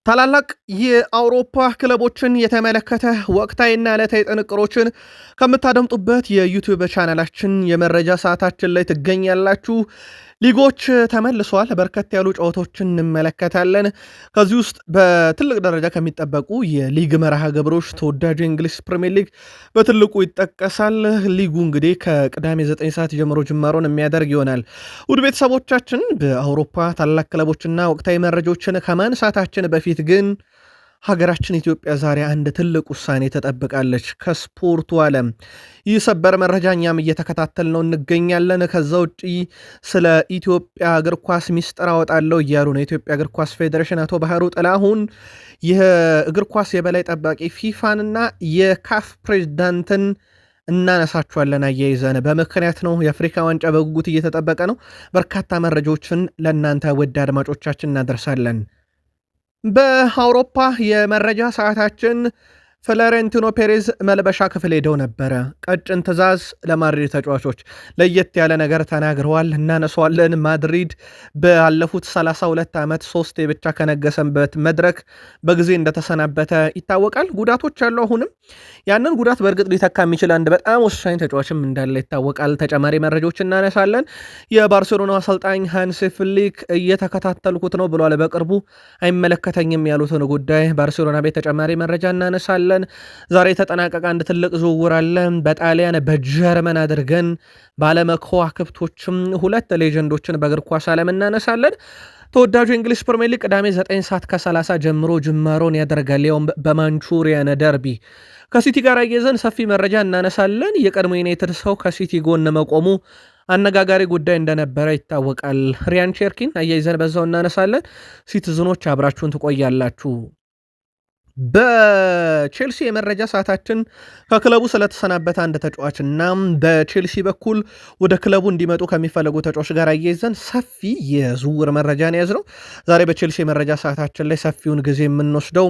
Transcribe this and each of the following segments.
ታላላቅ የአውሮፓ ክለቦችን የተመለከተ ወቅታዊና ዕለታዊ ጥንቅሮችን ከምታደምጡበት የዩቲዩብ ቻናላችን የመረጃ ሰዓታችን ላይ ትገኛላችሁ። ሊጎች ተመልሰዋል። በርከት ያሉ ጨዋታዎችን እንመለከታለን። ከዚህ ውስጥ በትልቅ ደረጃ ከሚጠበቁ የሊግ መርሃ ግብሮች ተወዳጁ የእንግሊዝ ፕሪሚየር ሊግ በትልቁ ይጠቀሳል። ሊጉ እንግዲህ ከቅዳሜ 9 ሰዓት ጀምሮ ጅማሮን የሚያደርግ ይሆናል። ውድ ቤተሰቦቻችን በአውሮፓ ታላላቅ ክለቦችና ወቅታዊ መረጃዎችን ከማንሳታችን በፊት ግን ሀገራችን ኢትዮጵያ ዛሬ አንድ ትልቅ ውሳኔ ተጠብቃለች ከስፖርቱ ዓለም። ይህ ሰበር መረጃ እኛም እየተከታተል ነው እንገኛለን። ከዛ ውጭ ስለ ኢትዮጵያ እግር ኳስ ሚስጥር አወጣለሁ እያሉ ነው የኢትዮጵያ እግር ኳስ ፌዴሬሽን አቶ ባህሩ ጥላሁን። ይህ እግር ኳስ የበላይ ጠባቂ ፊፋንና የካፍ ፕሬዝዳንትን እናነሳችኋለን አያይዘን። በምክንያት ነው የአፍሪካ ዋንጫ በጉጉት እየተጠበቀ ነው። በርካታ መረጃዎችን ለእናንተ ውድ አድማጮቻችን እናደርሳለን። በአውሮፓ የመረጃ ሰዓታችን ፍሎሬንቲኖ ፔሬዝ መልበሻ ክፍል ሄደው ነበረ። ቀጭን ትዕዛዝ ለማድሪድ ተጫዋቾች ለየት ያለ ነገር ተናግረዋል፣ እናነሷለን። ማድሪድ ባለፉት 32 ዓመት 3 ብቻ ከነገሰበት መድረክ በጊዜ እንደተሰናበተ ይታወቃል። ጉዳቶች አሉ። አሁንም ያንን ጉዳት በእርግጥ ሊተካ የሚችል አንድ በጣም ወሳኝ ተጫዋችም እንዳለ ይታወቃል። ተጨማሪ መረጃዎች እናነሳለን። የባርሴሎና አሰልጣኝ ሃንሲ ፍሊክ እየተከታተልኩት ነው ብሏል። በቅርቡ አይመለከተኝም ያሉትን ጉዳይ ባርሴሎና ቤት ተጨማሪ መረጃ እናነሳለን። ዛሬ የተጠናቀቀ አንድ ትልቅ ዝውውር አለ። በጣሊያን በጀርመን አድርገን ባለመከዋክብቶችም ሁለት ሌጀንዶችን በእግር ኳስ ዓለም እናነሳለን። ተወዳጁ የእንግሊዝ ፕሪሚየር ሊግ ቅዳሜ 9 ሰዓት ከ30 ጀምሮ ጅማሮን ያደርጋል። ያውም በማንቹሪያን ደርቢ ከሲቲ ጋር አያይዘን ሰፊ መረጃ እናነሳለን። የቀድሞ ዩናይትድ ሰው ከሲቲ ጎን መቆሙ አነጋጋሪ ጉዳይ እንደነበረ ይታወቃል። ሪያን ቼርኪን አያይዘን በዛው እናነሳለን። ሲቲዝኖች አብራችሁን ትቆያላችሁ። በቼልሲ የመረጃ ሰዓታችን ከክለቡ ስለተሰናበተ አንድ ተጫዋች እና በቼልሲ በኩል ወደ ክለቡ እንዲመጡ ከሚፈለጉ ተጫዋች ጋር አያይዘን ሰፊ የዝውውር መረጃን ያዝነው። ዛሬ በቼልሲ የመረጃ ሰዓታችን ላይ ሰፊውን ጊዜ የምንወስደው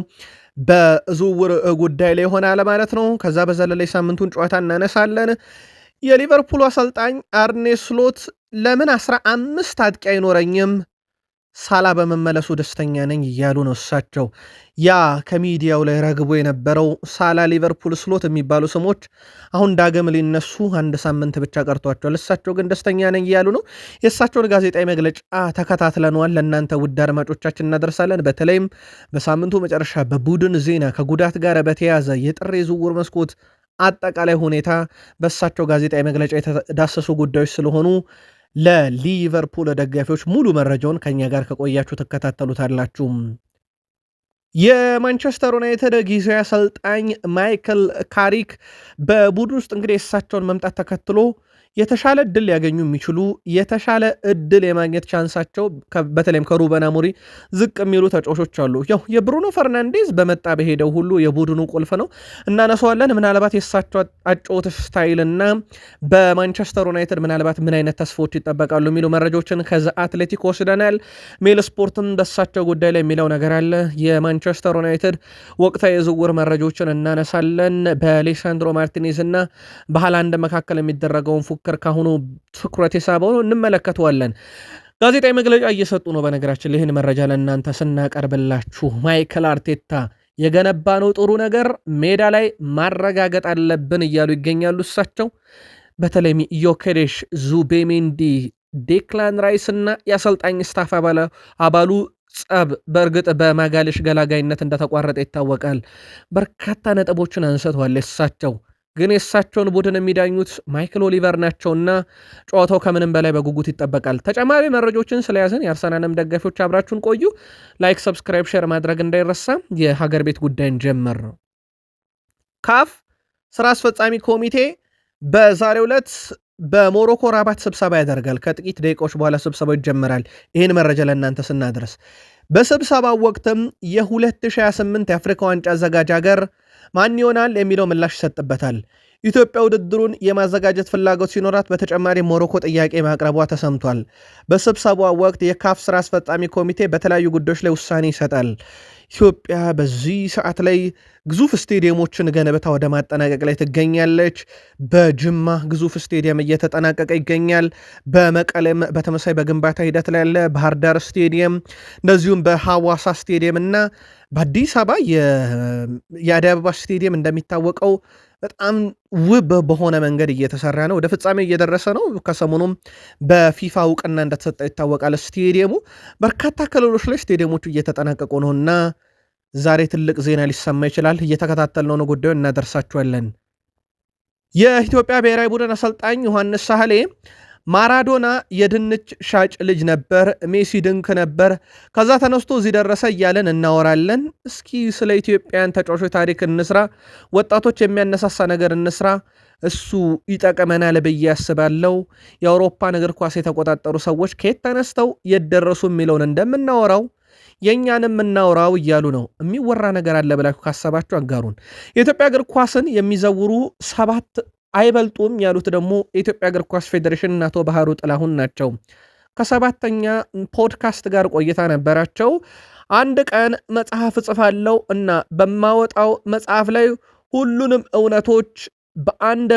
በዝውውር ጉዳይ ላይ ይሆናል ማለት ነው። ከዛ በዘለለ ሳምንቱን ጨዋታ እናነሳለን። የሊቨርፑል አሰልጣኝ አርኔ ስሎት ለምን 15 አጥቂ አይኖረኝም ሳላ በመመለሱ ደስተኛ ነኝ እያሉ ነው። እሳቸው ያ ከሚዲያው ላይ ረግቦ የነበረው ሳላ፣ ሊቨርፑል፣ ስሎት የሚባሉ ስሞች አሁን ዳግም ሊነሱ አንድ ሳምንት ብቻ ቀርቷቸዋል። እሳቸው ግን ደስተኛ ነኝ እያሉ ነው። የእሳቸውን ጋዜጣዊ መግለጫ ተከታትለነዋል፣ ለእናንተ ውድ አድማጮቻችን እናደርሳለን። በተለይም በሳምንቱ መጨረሻ በቡድን ዜና ከጉዳት ጋር በተያያዘ የጥር የዝውውር መስኮት አጠቃላይ ሁኔታ በእሳቸው ጋዜጣዊ መግለጫ የተዳሰሱ ጉዳዮች ስለሆኑ ለሊቨርፑል ደጋፊዎች ሙሉ መረጃውን ከኛ ጋር ከቆያችሁ ትከታተሉታላችሁ። የማንቸስተር ዩናይትድ ጊዜያዊ አሰልጣኝ ማይክል ካሪክ በቡድን ውስጥ እንግዲህ የእሳቸውን መምጣት ተከትሎ የተሻለ እድል ሊያገኙ የሚችሉ የተሻለ እድል የማግኘት ቻንሳቸው በተለይም ከሩበን አሞሪም ዝቅ የሚሉ ተጫዋቾች አሉ። ያው የብሩኖ ፈርናንዴዝ በመጣ በሄደው ሁሉ የቡድኑ ቁልፍ ነው፣ እናነሳዋለን። ምናልባት የእሳቸው አጨዋወት ስታይልና በማንቸስተር ዩናይትድ ምናልባት ምን አይነት ተስፋዎች ይጠበቃሉ የሚሉ መረጃዎችን ከዛ አትሌቲክ ወስደናል። ሜል ስፖርትም በእሳቸው ጉዳይ ላይ የሚለው ነገር አለ። የማንቸስተር ዩናይትድ ወቅታዊ የዝውውር መረጃዎችን እናነሳለን። በሌሳንድሮ ማርቲኔዝ እና በሃላንድ መካከል የሚደረገውን ፉክክር ካሁኑ ትኩረት የሳበው ነው፣ እንመለከተዋለን። ጋዜጣዊ መግለጫ እየሰጡ ነው። በነገራችን ላይ ይህን መረጃ ለእናንተ ስናቀርብላችሁ ማይክል አርቴታ የገነባ ነው ጥሩ ነገር ሜዳ ላይ ማረጋገጥ አለብን እያሉ ይገኛሉ። እሳቸው በተለይም ዮኬሬሽ፣ ዙቤሜንዲ፣ ዴክላን ራይስ እና የአሰልጣኝ ስታፍ አባሉ ጸብ በእርግጥ በማጋሌሽ ገላጋይነት እንደተቋረጠ ይታወቃል። በርካታ ነጥቦችን አንስተዋል። እሳቸው ግን የእሳቸውን ቡድን የሚዳኙት ማይክል ኦሊቨር ናቸውና ጨዋታው ከምንም በላይ በጉጉት ይጠበቃል። ተጨማሪ መረጃዎችን ስለያዘን የአርሰናልም ደጋፊዎች አብራችሁን ቆዩ። ላይክ፣ ሰብስክራይብ፣ ሼር ማድረግ እንዳይረሳ። የሀገር ቤት ጉዳይን ጀመር ነው። ካፍ ስራ አስፈጻሚ ኮሚቴ በዛሬው ዕለት በሞሮኮ ራባት ስብሰባ ያደርጋል። ከጥቂት ደቂቃዎች በኋላ ስብሰባው ይጀምራል። ይህን መረጃ ለእናንተ ስናደርስ በስብሰባው ወቅትም የ2028 የአፍሪካ ዋንጫ አዘጋጅ ሀገር ማን ይሆናል የሚለው ምላሽ ይሰጥበታል። ኢትዮጵያ ውድድሩን የማዘጋጀት ፍላጎት ሲኖራት በተጨማሪ ሞሮኮ ጥያቄ ማቅረቧ ተሰምቷል። በስብሰባው ወቅት የካፍ ስራ አስፈጻሚ ኮሚቴ በተለያዩ ጉዳዮች ላይ ውሳኔ ይሰጣል። ኢትዮጵያ በዚህ ሰዓት ላይ ግዙፍ ስቴዲየሞችን ገንብታ ወደ ማጠናቀቅ ላይ ትገኛለች። በጅማ ግዙፍ ስቴዲየም እየተጠናቀቀ ይገኛል። በመቀሌም በተመሳይ በግንባታ ሂደት ላይ ያለ ባህር ዳር ስቴዲየም፣ እንደዚሁም በሐዋሳ ስቴዲየም እና በአዲስ አበባ የአዲስ አበባ ስቴዲየም እንደሚታወቀው በጣም ውብ በሆነ መንገድ እየተሰራ ነው። ወደ ፍጻሜ እየደረሰ ነው። ከሰሞኑም በፊፋ እውቅና እንደተሰጠ ይታወቃል። ስቴዲየሙ በርካታ ክልሎች ላይ ስቴዲየሞቹ እየተጠናቀቁ ነው እና ዛሬ ትልቅ ዜና ሊሰማ ይችላል። እየተከታተልነው ነው፣ ጉዳዩን እናደርሳችኋለን። የኢትዮጵያ ብሔራዊ ቡድን አሰልጣኝ ዮሐንስ ሳህሌ ማራዶና የድንች ሻጭ ልጅ ነበር፣ ሜሲ ድንክ ነበር፣ ከዛ ተነስቶ እዚህ ደረሰ እያለን እናወራለን። እስኪ ስለ ኢትዮጵያን ተጫዋቾች ታሪክ እንስራ፣ ወጣቶች የሚያነሳሳ ነገር እንስራ፣ እሱ ይጠቅመናል ብዬ ያስባለው። የአውሮፓን እግር ኳስ የተቆጣጠሩ ሰዎች ከየት ተነስተው የት ደረሱ የሚለውን እንደምናወራው የእኛንም እናውራው እያሉ ነው። የሚወራ ነገር አለ ብላችሁ ካሰባችሁ አጋሩን። የኢትዮጵያ እግር ኳስን የሚዘውሩ 7 አይበልጡም ያሉት ደግሞ የኢትዮጵያ እግር ኳስ ፌዴሬሽን አቶ ባህሩ ጥላሁን ናቸው። ከ7ኛ ፖድካስት ጋር ቆይታ ነበራቸው። አንድ ቀን መጽሐፍ እጽፋለሁ እና በማወጣው መጽሐፍ ላይ ሁሉንም እውነቶች በአንድ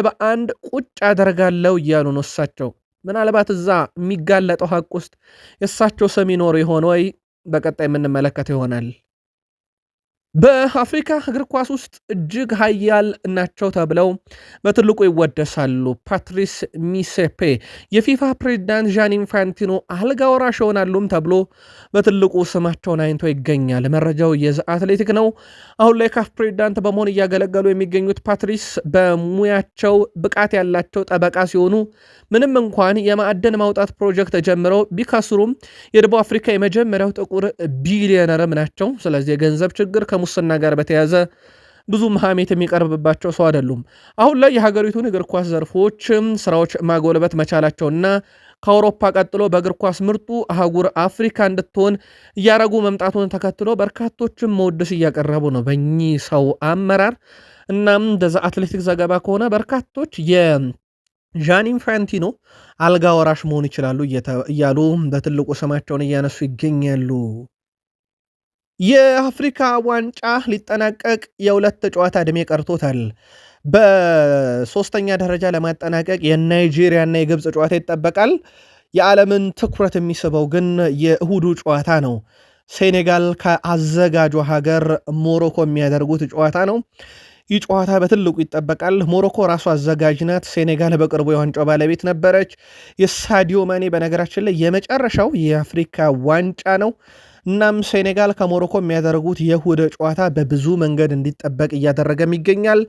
ቁጭ አደርጋለሁ እያሉ ነው እሳቸው። ምናልባት እዛ የሚጋለጠው ሀቅ ውስጥ የእሳቸው ስም ይኖር ይሆን ወይ? በቀጣይ የምንመለከተው ይሆናል። በአፍሪካ እግር ኳስ ውስጥ እጅግ ሀያል ናቸው ተብለው በትልቁ ይወደሳሉ። ፓትሪስ ሚሴፔ የፊፋ ፕሬዚዳንት ዣን ኢንፋንቲኖ አልጋ ወራሽ ይሆናሉም ተብሎ በትልቁ ስማቸውን አይንቶ ይገኛል። መረጃው የዘ አትሌቲክ ነው። አሁን ላይ ካፍ ፕሬዚዳንት በመሆን እያገለገሉ የሚገኙት ፓትሪስ በሙያቸው ብቃት ያላቸው ጠበቃ ሲሆኑ ምንም እንኳን የማዕድን ማውጣት ፕሮጀክት ጀምረው ቢከስሩም የደቡብ አፍሪካ የመጀመሪያው ጥቁር ቢሊዮነርም ናቸው። ስለዚህ የገንዘብ ችግር ሙስና ጋር በተያዘ ብዙ መሐሜት የሚቀርብባቸው ሰው አይደሉም። አሁን ላይ የሀገሪቱን እግር ኳስ ዘርፎች ስራዎች ማጎልበት መቻላቸውና ከአውሮፓ ቀጥሎ በእግር ኳስ ምርጡ አህጉር አፍሪካ እንድትሆን እያረጉ መምጣቱን ተከትሎ በርካቶችም መወደስ እያቀረቡ ነው በእኚህ ሰው አመራር። እናም እንደዛ አትሌቲክ ዘገባ ከሆነ በርካቶች የዣን ኢንፋንቲኖ አልጋ ወራሽ መሆን ይችላሉ እያሉ በትልቁ ስማቸውን እያነሱ ይገኛሉ። የአፍሪካ ዋንጫ ሊጠናቀቅ የ2 ጨዋታ ዕድሜ ቀርቶታል። በ3ኛ ደረጃ ለማጠናቀቅ የናይጄሪያና የግብፅ ጨዋታ ይጠበቃል። የዓለምን ትኩረት የሚስበው ግን የእሁዱ ጨዋታ ነው። ሴኔጋል ከአዘጋጇ ሀገር ሞሮኮ የሚያደርጉት ጨዋታ ነው። ይህ ጨዋታ በትልቁ ይጠበቃል። ሞሮኮ ራሱ አዘጋጅ ናት። ሴኔጋል በቅርቡ የዋንጫው ባለቤት ነበረች። የሳዲዮ ማኔ በነገራችን ላይ የመጨረሻው የአፍሪካ ዋንጫ ነው። እናም ሴኔጋል ከሞሮኮ የሚያደርጉት የእሁድ ጨዋታ በብዙ መንገድ እንዲጠበቅ እያደረገም ይገኛል።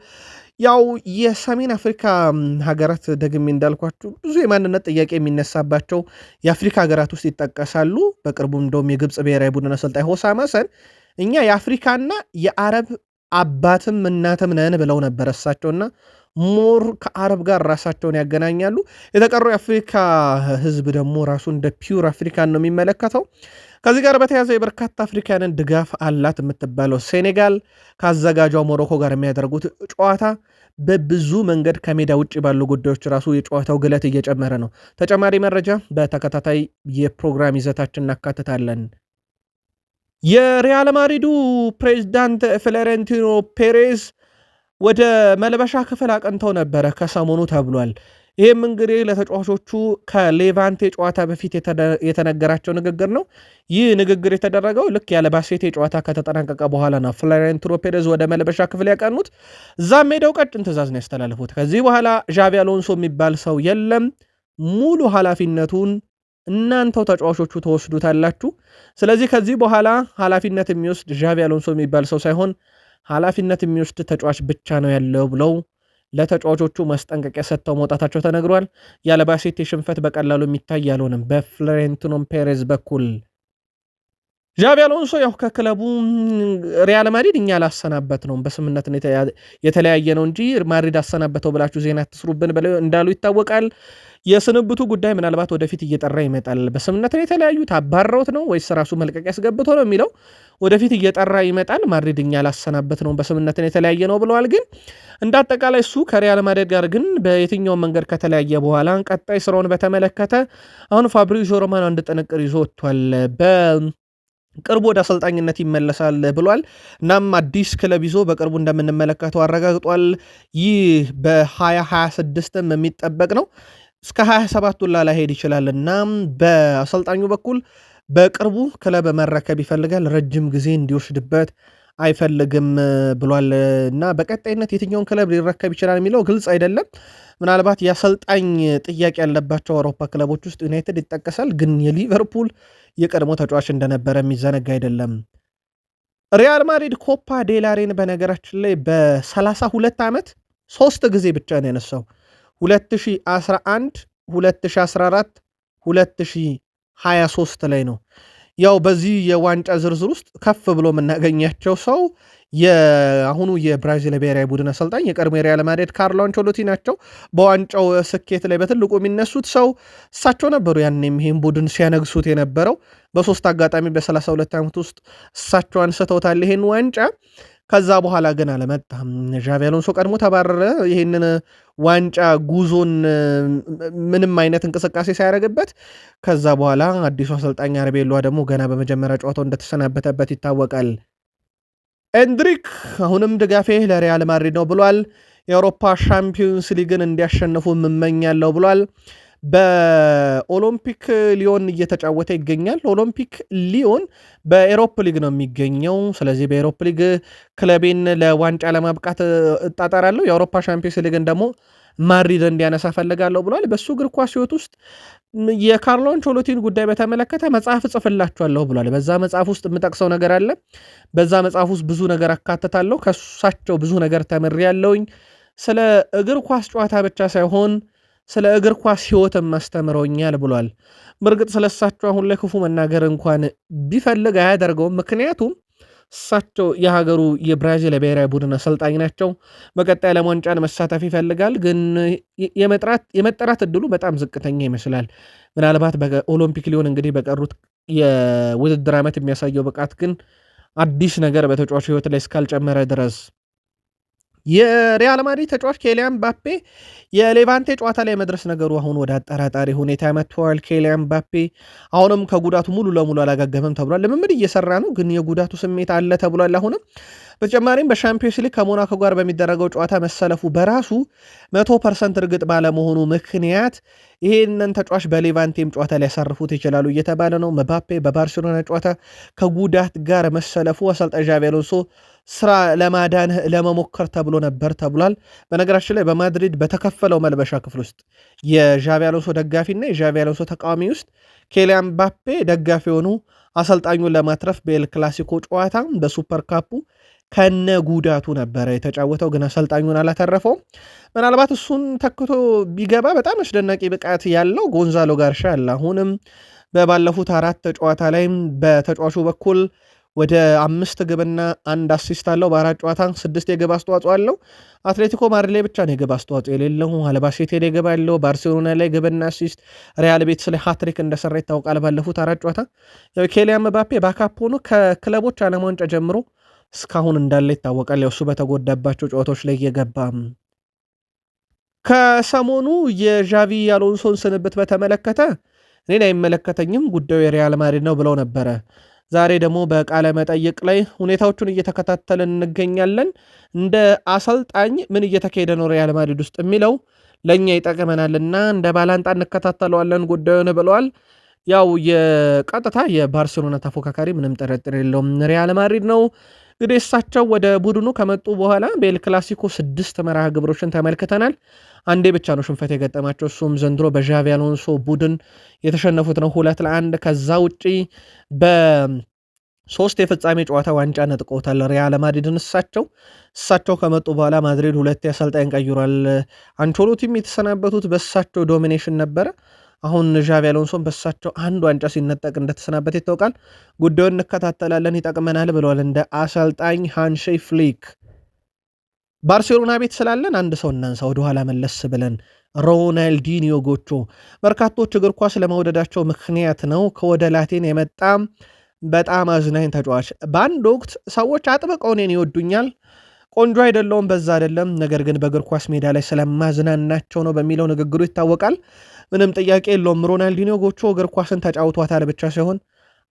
ያው የሰሜን አፍሪካ ሀገራት ደግሜ እንዳልኳችሁ ብዙ የማንነት ጥያቄ የሚነሳባቸው የአፍሪካ ሀገራት ውስጥ ይጠቀሳሉ። በቅርቡ እንደውም የግብፅ ብሔራዊ ቡድን አሰልጣኝ ሆሳም ሐሰን እኛ የአፍሪካና የአረብ አባትም እናትም ነን ብለው ነበር እሳቸውና ሞር ከአረብ ጋር ራሳቸውን ያገናኛሉ። የተቀሩ የአፍሪካ ህዝብ ደግሞ ራሱ እንደ ፒውር አፍሪካን ነው የሚመለከተው። ከዚህ ጋር በተያዘ የበርካታ አፍሪካንን ድጋፍ አላት የምትባለው ሴኔጋል ከአዘጋጇ ሞሮኮ ጋር የሚያደርጉት ጨዋታ በብዙ መንገድ ከሜዳ ውጭ ባሉ ጉዳዮች ራሱ የጨዋታው ግለት እየጨመረ ነው። ተጨማሪ መረጃ በተከታታይ የፕሮግራም ይዘታችን እናካትታለን። የሪያል ማድሪዱ ፕሬዝዳንት ፍሎሬንቲኖ ፔሬዝ ወደ መልበሻ ክፍል አቅንተው ነበረ ከሰሞኑ ተብሏል። ይህም እንግዲህ ለተጫዋቾቹ ከሌቫንቴ ጨዋታ በፊት የተነገራቸው ንግግር ነው። ይህ ንግግር የተደረገው ልክ ያለባሴቴ ጨዋታ ከተጠናቀቀ በኋላ ነው። ፍሎሬንቲኖ ፔሬዝ ወደ መልበሻ ክፍል ያቀኑት። እዛም ሄደው ቀጭን ትዕዛዝ ነው ያስተላለፉት። ከዚህ በኋላ ዣቪ አሎንሶ የሚባል ሰው የለም፣ ሙሉ ኃላፊነቱን እናንተው ተጫዋቾቹ ተወስዱታላችሁ። ስለዚህ ከዚህ በኋላ ኃላፊነት የሚወስድ ዣቪ አሎንሶ የሚባል ሰው ሳይሆን ኃላፊነት የሚወስድ ተጫዋች ብቻ ነው ያለው ብለው ለተጫዋቾቹ ማስጠንቀቂያ ሰጥተው መውጣታቸው ተነግሯል። ያለባሴቴ ሽንፈት በቀላሉ የሚታይ አልሆነም በፍሎሬንቲኖ ፔሬዝ በኩል። ዣቪ አሎንሶ ያው ከክለቡ ሪያል ማድሪድ እኛ ላሰናበት ነው በስምነት የተለያየ ነው እንጂ ማድሪድ አሰናበተው ብላችሁ ዜና ትስሩብን ብለው እንዳሉ ይታወቃል። የስንብቱ ጉዳይ ምናልባት ወደፊት እየጠራ ይመጣል። በስምነት ነው የተለያዩት፣ አባረውት ነው ወይስ ራሱ መልቀቂያ ያስገብቶ ነው የሚለው ወደፊት እየጠራ ይመጣል። ማድሪድ እኛ ላሰናበት ነው በስምነት ነው የተለያየ ነው ብለዋል። ግን እንደ አጠቃላይ እሱ ከሪያል ማድሪድ ጋር ግን በየትኛው መንገድ ከተለያየ በኋላ ቀጣይ ስራውን በተመለከተ አሁን ፋብሪዚዮ ሮማኖ አንድ ጥንቅር ይዞ ወጥቷል። ቅርቡ ወደ አሰልጣኝነት ይመለሳል ብሏል። እናም አዲስ ክለብ ይዞ በቅርቡ እንደምንመለከተው አረጋግጧል። ይህ በ2026ም የሚጠበቅ ነው። እስከ 27 ላ ላይሄድ ይችላል እና በአሰልጣኙ በኩል በቅርቡ ክለብ መረከብ ይፈልጋል። ረጅም ጊዜ እንዲወስድበት አይፈልግም ብሏል እና በቀጣይነት የትኛውን ክለብ ሊረከብ ይችላል የሚለው ግልጽ አይደለም። ምናልባት የአሰልጣኝ ጥያቄ ያለባቸው አውሮፓ ክለቦች ውስጥ ዩናይትድ ይጠቀሳል። ግን የሊቨርፑል የቀድሞ ተጫዋች እንደነበረ የሚዘነጋ አይደለም። ሪያል ማድሪድ ኮፓ ዴላሬን በነገራችን ላይ በ32 ዓመት 3 ጊዜ ብቻ ነው ያነሳው። 2011፣ 2014፣ 2023 ላይ ነው። ያው በዚህ የዋንጫ ዝርዝር ውስጥ ከፍ ብሎ የምናገኛቸው ሰው የአሁኑ የብራዚል ብሔራዊ ቡድን አሰልጣኝ የቀድሞ የሪያል ማድሪድ ካርሎ አንቸሎቲ ናቸው። በዋንጫው ስኬት ላይ በትልቁ የሚነሱት ሰው እሳቸው ነበሩ። ያኔም ይሄን ቡድን ሲያነግሱት የነበረው በሶስት አጋጣሚ በ32 ዓመት ውስጥ እሳቸው አንስተውታል ይሄን ዋንጫ። ከዛ በኋላ ግን አለመጣም። ዣቪ አሎንሶ ቀድሞ ተባረረ። ይህንን ዋንጫ ጉዞን ምንም አይነት እንቅስቃሴ ሳያደርግበት ከዛ በኋላ አዲሱ አሰልጣኝ አርቤሏ ደግሞ ገና በመጀመሪያ ጨዋታው እንደተሰናበተበት ይታወቃል። ኤንድሪክ አሁንም ድጋፌ ለሪያል ማድሪድ ነው ብሏል። የአውሮፓ ሻምፒዮንስ ሊግን እንዲያሸንፉ እመኛለሁ ብሏል። በኦሎምፒክ ሊዮን እየተጫወተ ይገኛል። ኦሎምፒክ ሊዮን በኤሮፕ ሊግ ነው የሚገኘው። ስለዚህ በኤሮፕ ሊግ ክለቤን ለዋንጫ ለማብቃት እጣጣራለሁ፣ የአውሮፓ ሻምፒዮንስ ሊግን ደግሞ ማድሪድ እንዲያነሳ ፈልጋለሁ ብሏል። በሱ እግር ኳስ ህይወት ውስጥ የካርሎ አንቸሎቲን ጉዳይ በተመለከተ መጽሐፍ እጽፍላችኋለሁ ብሏል። በዛ መጽሐፍ ውስጥ የምጠቅሰው ነገር አለ። በዛ መጽሐፍ ውስጥ ብዙ ነገር አካትታለሁ። ከሳቸው ብዙ ነገር ተምሬያለሁኝ። ስለ እግር ኳስ ጨዋታ ብቻ ሳይሆን ስለ እግር ኳስ ህይወትም አስተምረውኛል ብሏል። በእርግጥ ስለሳቸው አሁን ላይ ክፉ መናገር እንኳን ቢፈልግ አያደርገውም። ምክንያቱም እሳቸው የሀገሩ የብራዚል ብሔራዊ ቡድን አሰልጣኝ ናቸው። በቀጣይ ዓለም ዋንጫን መሳተፍ ይፈልጋል፣ ግን የመጠራት እድሉ በጣም ዝቅተኛ ይመስላል። ምናልባት በኦሎምፒክ ሊሆን እንግዲህ በቀሩት የውድድር ዓመት የሚያሳየው ብቃት ግን አዲስ ነገር በተጫዋቹ ህይወት ላይ እስካልጨመረ ድረስ የሪያል ማድሪድ ተጫዋች ኬሊያን ምባፔ የሌቫንቴ ጨዋታ ላይ መድረስ ነገሩ አሁን ወደ አጠራጣሪ ሁኔታ መጥተዋል። ኬሊያን ምባፔ አሁንም ከጉዳቱ ሙሉ ለሙሉ አላጋገመም ተብሏል። ልምምድ እየሰራ ነው፣ ግን የጉዳቱ ስሜት አለ ተብሏል አሁንም። በተጨማሪም በሻምፒዮንስ ሊግ ከሞናኮ ጋር በሚደረገው ጨዋታ መሰለፉ በራሱ 100% እርግጥ ባለመሆኑ ምክንያት ይህንን ተጫዋች በሌቫንቴም ጨዋታ ሊያሳርፉት ይችላሉ እየተባለ ነው። ምባፔ በባርሴሎና ጨዋታ ከጉዳት ጋር መሰለፉ አሰልጣኝ ዣቪ አሎንሶ ስራ ለማዳን ለመሞከር ተብሎ ነበር ተብሏል። በነገራችን ላይ በማድሪድ በተከፈለው መልበሻ ክፍል ውስጥ የዣቪ አሎንሶ ደጋፊና የዣቪ አሎንሶ ተቃዋሚ ውስጥ ኬሊያን ምባፔ ደጋፊ የሆኑ አሰልጣኙን ለማትረፍ በኤል ክላሲኮ ጨዋታ በሱፐር ካፑ ከነ ጉዳቱ ነበረ የተጫወተው፣ ግን አሰልጣኙን አላተረፈውም። ምናልባት እሱን ተክቶ ቢገባ በጣም አስደናቂ ብቃት ያለው ጎንዛሎ ጋርሻ አለ። አሁንም በባለፉት 4 ጨዋታ ላይም በተጫዋቹ በኩል ወደ 5 ግብና 1 አሲስት አለው። በ4 ጨዋታ 6 የግብ አስተዋጽኦ አለው። አትሌቲኮ ማድሪድ ላይ ብቻ ነው የግብ አስተዋጽኦ የሌለው። አልባሴቴ ላይ ግብ አለው። ባርሴሎና ላይ ግብና አሲስት፣ ሪያል ቤቲስ ላይ ሃትሪክ እንደሰራ ይታወቃል። ባለፉት 4 ጨዋታ ኬሊያን ምባፔ ባካፕ ሆኖ ከክለቦች ዓለም ዋንጫ ጀምሮ እስካሁን እንዳለ ይታወቃል። ያው እሱ በተጎዳባቸው ጨዋታዎች ላይ እየገባ ከሰሞኑ የዣቪ አሎንሶን ስንብት በተመለከተ እኔን አይመለከተኝም ጉዳዩ የሪያል ማድሪድ ነው ብለው ነበረ። ዛሬ ደግሞ በቃለ መጠይቅ ላይ ሁኔታዎቹን እየተከታተልን እንገኛለን፣ እንደ አሰልጣኝ ምን እየተካሄደ ነው ሪያል ማድሪድ ውስጥ የሚለው ለእኛ ይጠቅመናልና እንደ ባላንጣ እንከታተለዋለን ጉዳዩን ብለዋል። ያው የቀጥታ የባርሴሎና ተፎካካሪ ምንም ጥርጥር የለውም ሪያል ማድሪድ ነው። እንግዲህ እሳቸው ወደ ቡድኑ ከመጡ በኋላ በኤል ክላሲኮ 6 መርሃ ግብሮችን ተመልክተናል። አንዴ ብቻ ነው ሽንፈት የገጠማቸው፣ እሱም ዘንድሮ በዣቪ አሎንሶ ቡድን የተሸነፉት ነው 2-1። ከዛ ውጪ በ3 የፍጻሜ ጨዋታ ዋንጫ ነጥቀውታል ሪያል ማድሪድን። እሳቸው ከመጡ በኋላ ማድሪድ 2 አሰልጣኝ ቀይሯል። አንቸሎቲም የተሰናበቱት በእሳቸው ዶሚኔሽን ነበረ። አሁን ዣቪ አሎንሶን በሳቸው 1 ዋንጫ ሲነጠቅ እንደተሰናበት ይታወቃል። ጉዳዩን እንከታተላለን፣ ይጠቅመናል ብለዋል እንደ አሰልጣኝ ሃንሲ ፍሊክ። ባርሴሎና ቤት ስላለን አንድ ሰው እናንሳ ወደኋላ መለስ ብለን፣ ሮናልዲኒዮ ጎቾ። በርካቶች እግር ኳስ ለመውደዳቸው ምክንያት ነው። ከወደ ላቲን የመጣ በጣም አዝናኝ ተጫዋች። በአንድ ወቅት ሰዎች አጥብቀው እኔን ይወዱኛል፣ ቆንጆ አይደለውም፣ በዛ አይደለም፣ ነገር ግን በእግር ኳስ ሜዳ ላይ ስለማዝናናቸው ነው በሚለው ንግግሩ ይታወቃል። ምንም ጥያቄ የለውም። ሮናልዲኒዮ ጎቾ እግር ኳስን ተጫውቷታል ብቻ ሳይሆን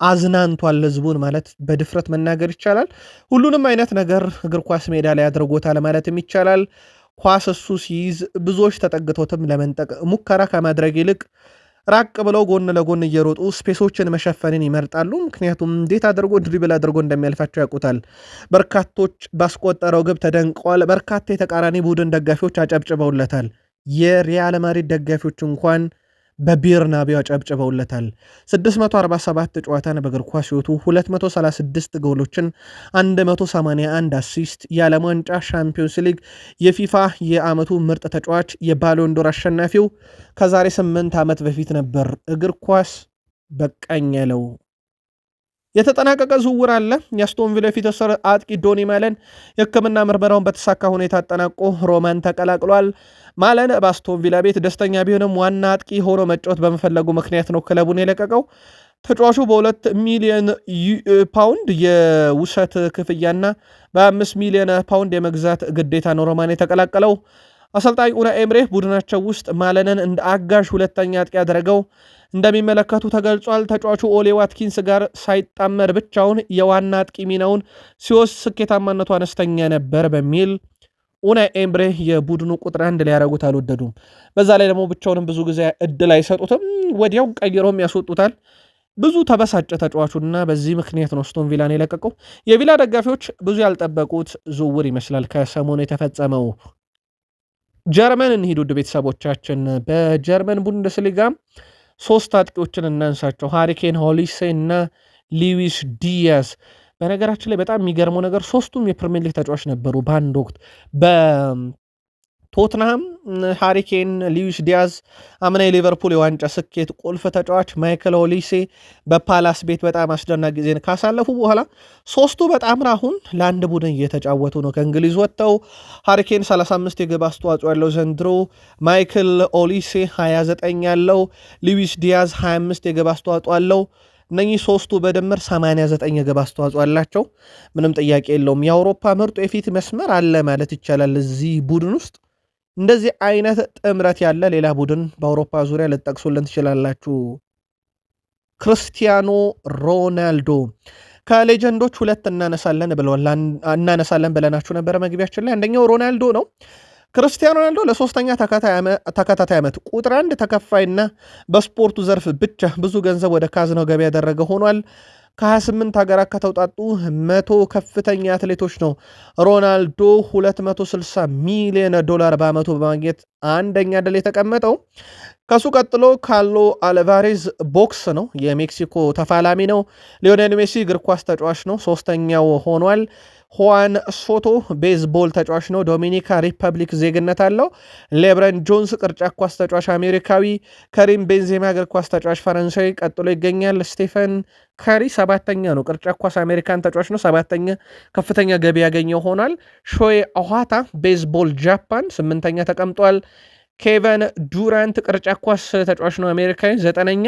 አዝናንቷል ህዝቡን ማለት በድፍረት መናገር ይቻላል። ሁሉንም አይነት ነገር እግር ኳስ ሜዳ ላይ አድርጎታል ማለትም ይቻላል። ኳስ እሱ ሲይዝ ብዙዎች ተጠግቶትም ለመንጠቅ ሙከራ ከማድረግ ይልቅ ራቅ ብለው ጎን ለጎን እየሮጡ ስፔሶችን መሸፈንን ይመርጣሉ። ምክንያቱም እንዴት አድርጎ ድሪብል አድርጎ እንደሚያልፋቸው ያውቁታል። በርካቶች ባስቆጠረው ግብ ተደንቀዋል። በርካታ የተቃራኒ ቡድን ደጋፊዎች አጨብጭበውለታል። የሪያል ማድሪድ ደጋፊዎች እንኳን በቤርናቤው አጨብጭበውለታል። 647 ጨዋታን በእግር ኳስ ሕይወቱ 236 ጎሎችን 181 አሲስት፣ የዓለም ዋንጫ፣ ሻምፒዮንስ ሊግ፣ የፊፋ የዓመቱ ምርጥ ተጫዋች፣ የባሎንዶር አሸናፊው ከዛሬ 8 ዓመት በፊት ነበር እግር ኳስ በቃኝ ያለው። የተጠናቀቀ ዝውውር አለ። የአስቶን ቪላ የፊት መስመር አጥቂ ዶኒ ማለን የሕክምና ምርመራውን በተሳካ ሁኔታ አጠናቆ ሮማን ተቀላቅሏል። ማለን በአስቶን ቪላ ቤት ደስተኛ ቢሆንም ዋና አጥቂ ሆኖ መጫወት በመፈለጉ ምክንያት ነው ክለቡን የለቀቀው። ተጫዋቹ በ2 ሚሊዮን ፓውንድ የውሰት ክፍያና በ5 ሚሊዮን ፓውንድ የመግዛት ግዴታ ነው ሮማን የተቀላቀለው። አሰልጣኝ ኡናይ ኤምሬ ቡድናቸው ውስጥ ማለንን እንደ አጋዥ ሁለተኛ አጥቂ ያደረገው እንደሚመለከቱ ተገልጿል። ተጫዋቹ ኦሌ ዋትኪንስ ጋር ሳይጣመር ብቻውን የዋና አጥቂ ሚናውን ሲወስድ ስኬታማነቱ አነስተኛ ነበር በሚል ኡናይ ኤምሬ የቡድኑ ቁጥር 1 ሊያደርጉት አልወደዱም። በዛ ላይ ደግሞ ብቻውንም ብዙ ጊዜ እድል አይሰጡትም፣ ወዲያው ቀይሮም ያስወጡታል። ብዙ ተበሳጨ ተጫዋቹና በዚህ ምክንያት ነው አስቶን ቪላን የለቀቀው። የቪላ ደጋፊዎች ብዙ ያልጠበቁት ዝውውር ይመስላል ከሰሞኑ የተፈጸመው። ጀርመን እንሂድ ውድ ቤተሰቦቻችን። በጀርመን ቡንደስሊጋ 3 አጥቂዎችን እናንሳቸው። ሃሪኬን፣ ሆሊሴ እና ሉዊስ ዲያዝ። በነገራችን ላይ በጣም የሚገርመው ነገር 3ቱም የፕሪሚየር ሊግ ተጫዋች ነበሩ በአንድ ወቅት። በቶትንሃም ሃሪኬን፣ ሉዊስ ዲያዝ አምና የሊቨርፑል የዋንጫ ስኬት ቁልፍ ተጫዋች፣ ማይክል ሆሊሴ በፓላስ ቤት በጣም አስደናቂ ጊዜን ካሳለፉ በኋላ 3ቱ በጣም አሁን ለአንድ ቡድን እየተጫወቱ ነው። ከእንግሊዝ ወጥተው ሃሪኬን 35 የግብ አስተዋጽኦ ያለው ዘንድሮ፣ ማይክል ሆሊሴ 29 ያለው፣ ሉዊስ ዲያዝ 25 የግብ አስተዋጽኦ አለው። እነኚህ 3ቱ በድምር 89 የግብ አስተዋጽኦ አላቸው። ምንም ጥያቄ የለውም። የአውሮፓ ምርጡ የፊት መስመር አለ ማለት ይቻላል እዚህ ቡድን ውስጥ። እንደዚህ አይነት ጥምረት ያለ ሌላ ቡድን በአውሮፓ ዙሪያ ልጠቅሱልን ትችላላችሁ? ክርስቲያኖ ሮናልዶ ከሌጀንዶች 2 እናነሳለን ብለናችሁ ነበረ መግቢያችን ላይ። አንደኛው ሮናልዶ ነው። ክርስቲያኖ ሮናልዶ ለሶስተኛ ተከታታይ ዓመት ቁጥር 1 ተከፋይና በስፖርቱ ዘርፍ ብቻ ብዙ ገንዘብ ወደ ካዝናው ገቢ ያደረገ ሆኗል። ከ28 ሀገራት ከተውጣጡ 100 ከፍተኛ አትሌቶች ነው ሮናልዶ $260 ሚሊዮን በዓመቱ በማግኘት አንደኛ ድል የተቀመጠው። ከሱ ቀጥሎ ካርሎ አልቫሬዝ ቦክስ ነው፣ የሜክሲኮ ተፋላሚ ነው። ሊዮኔል ሜሲ እግር ኳስ ተጫዋች ነው፣ 3ኛው ሆኗል። ሁዋን ሶቶ ቤዝቦል ተጫዋች ነው፣ ዶሚኒካ ሪፐብሊክ ዜግነት አለው። ሌብረን ጆንስ ቅርጫት ኳስ ተጫዋች አሜሪካዊ፣ ከሪም ቤንዜማ እግር ኳስ ተጫዋች ፈረንሳዊ ቀጥሎ ይገኛል። ስቴፈን ካሪ 7ኛ ነው፣ ቅርጫት ኳስ አሜሪካን ተጫዋች ነው፣ 7ኛ ከፍተኛ ገቢ ያገኘው ሆኗል። ሾይ ኦሃታ ቤዝቦል ጃፓን 8ኛ ተቀምጧል። ኬቨን ዱራንት ቅርጫት ኳስ ተጫዋች ነው አሜሪካዊ 9ኛ።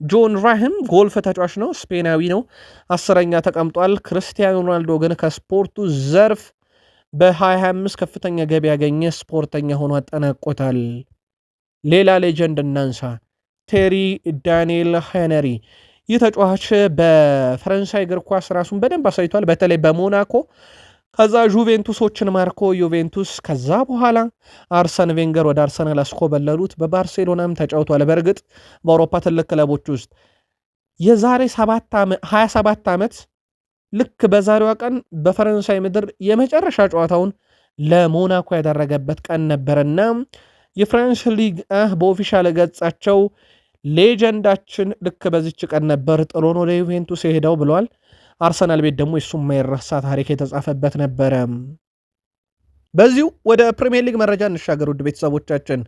ጆን ራህም ጎልፍ ተጫዋች ነው ስፔናዊ ነው 10ኛ ተቀምጧል። ክርስቲያኖ ሮናልዶ ግን ከስፖርቱ ዘርፍ በ2025 ከፍተኛ ገቢ ያገኘ ስፖርተኛ ሆኖ አጠናቆታል። ሌላ ሌጀንድ እናንሳ፣ ቴሪ ዳንኤል ሄነሪ። ይህ ተጫዋች በፈረንሳይ እግር ኳስ ራሱን በደንብ አሳይቷል፣ በተለይ በሞናኮ። ከዛ ጁቬንቱሶችን ማርኮ ዩቬንቱስ፣ ከዛ በኋላ አርሰን ቬንገር ወደ አርሰናል አስኮበለሉት። በባርሴሎናም ተጫውቷል። በእርግጥ በአውሮፓ ትልቅ ክለቦች ውስጥ የዛሬ 27 ዓመት ልክ በዛሬዋ ቀን በፈረንሳይ ምድር የመጨረሻ ጨዋታውን ለሞናኮ ያደረገበት ቀን ነበርና የፍራንስ ሊግ በኦፊሻል ገጻቸው ሌጀንዳችን ልክ በዚች ቀን ነበር ጥሎን ወደ ዩቬንቱስ የሄደው ብለዋል። አርሰናል ቤት ደግሞ የሱም የማይረሳ ታሪክ የተጻፈበት ነበረ። በዚሁ ወደ ፕሪሚየር ሊግ መረጃ እንሻገር ውድ ቤተሰቦቻችን።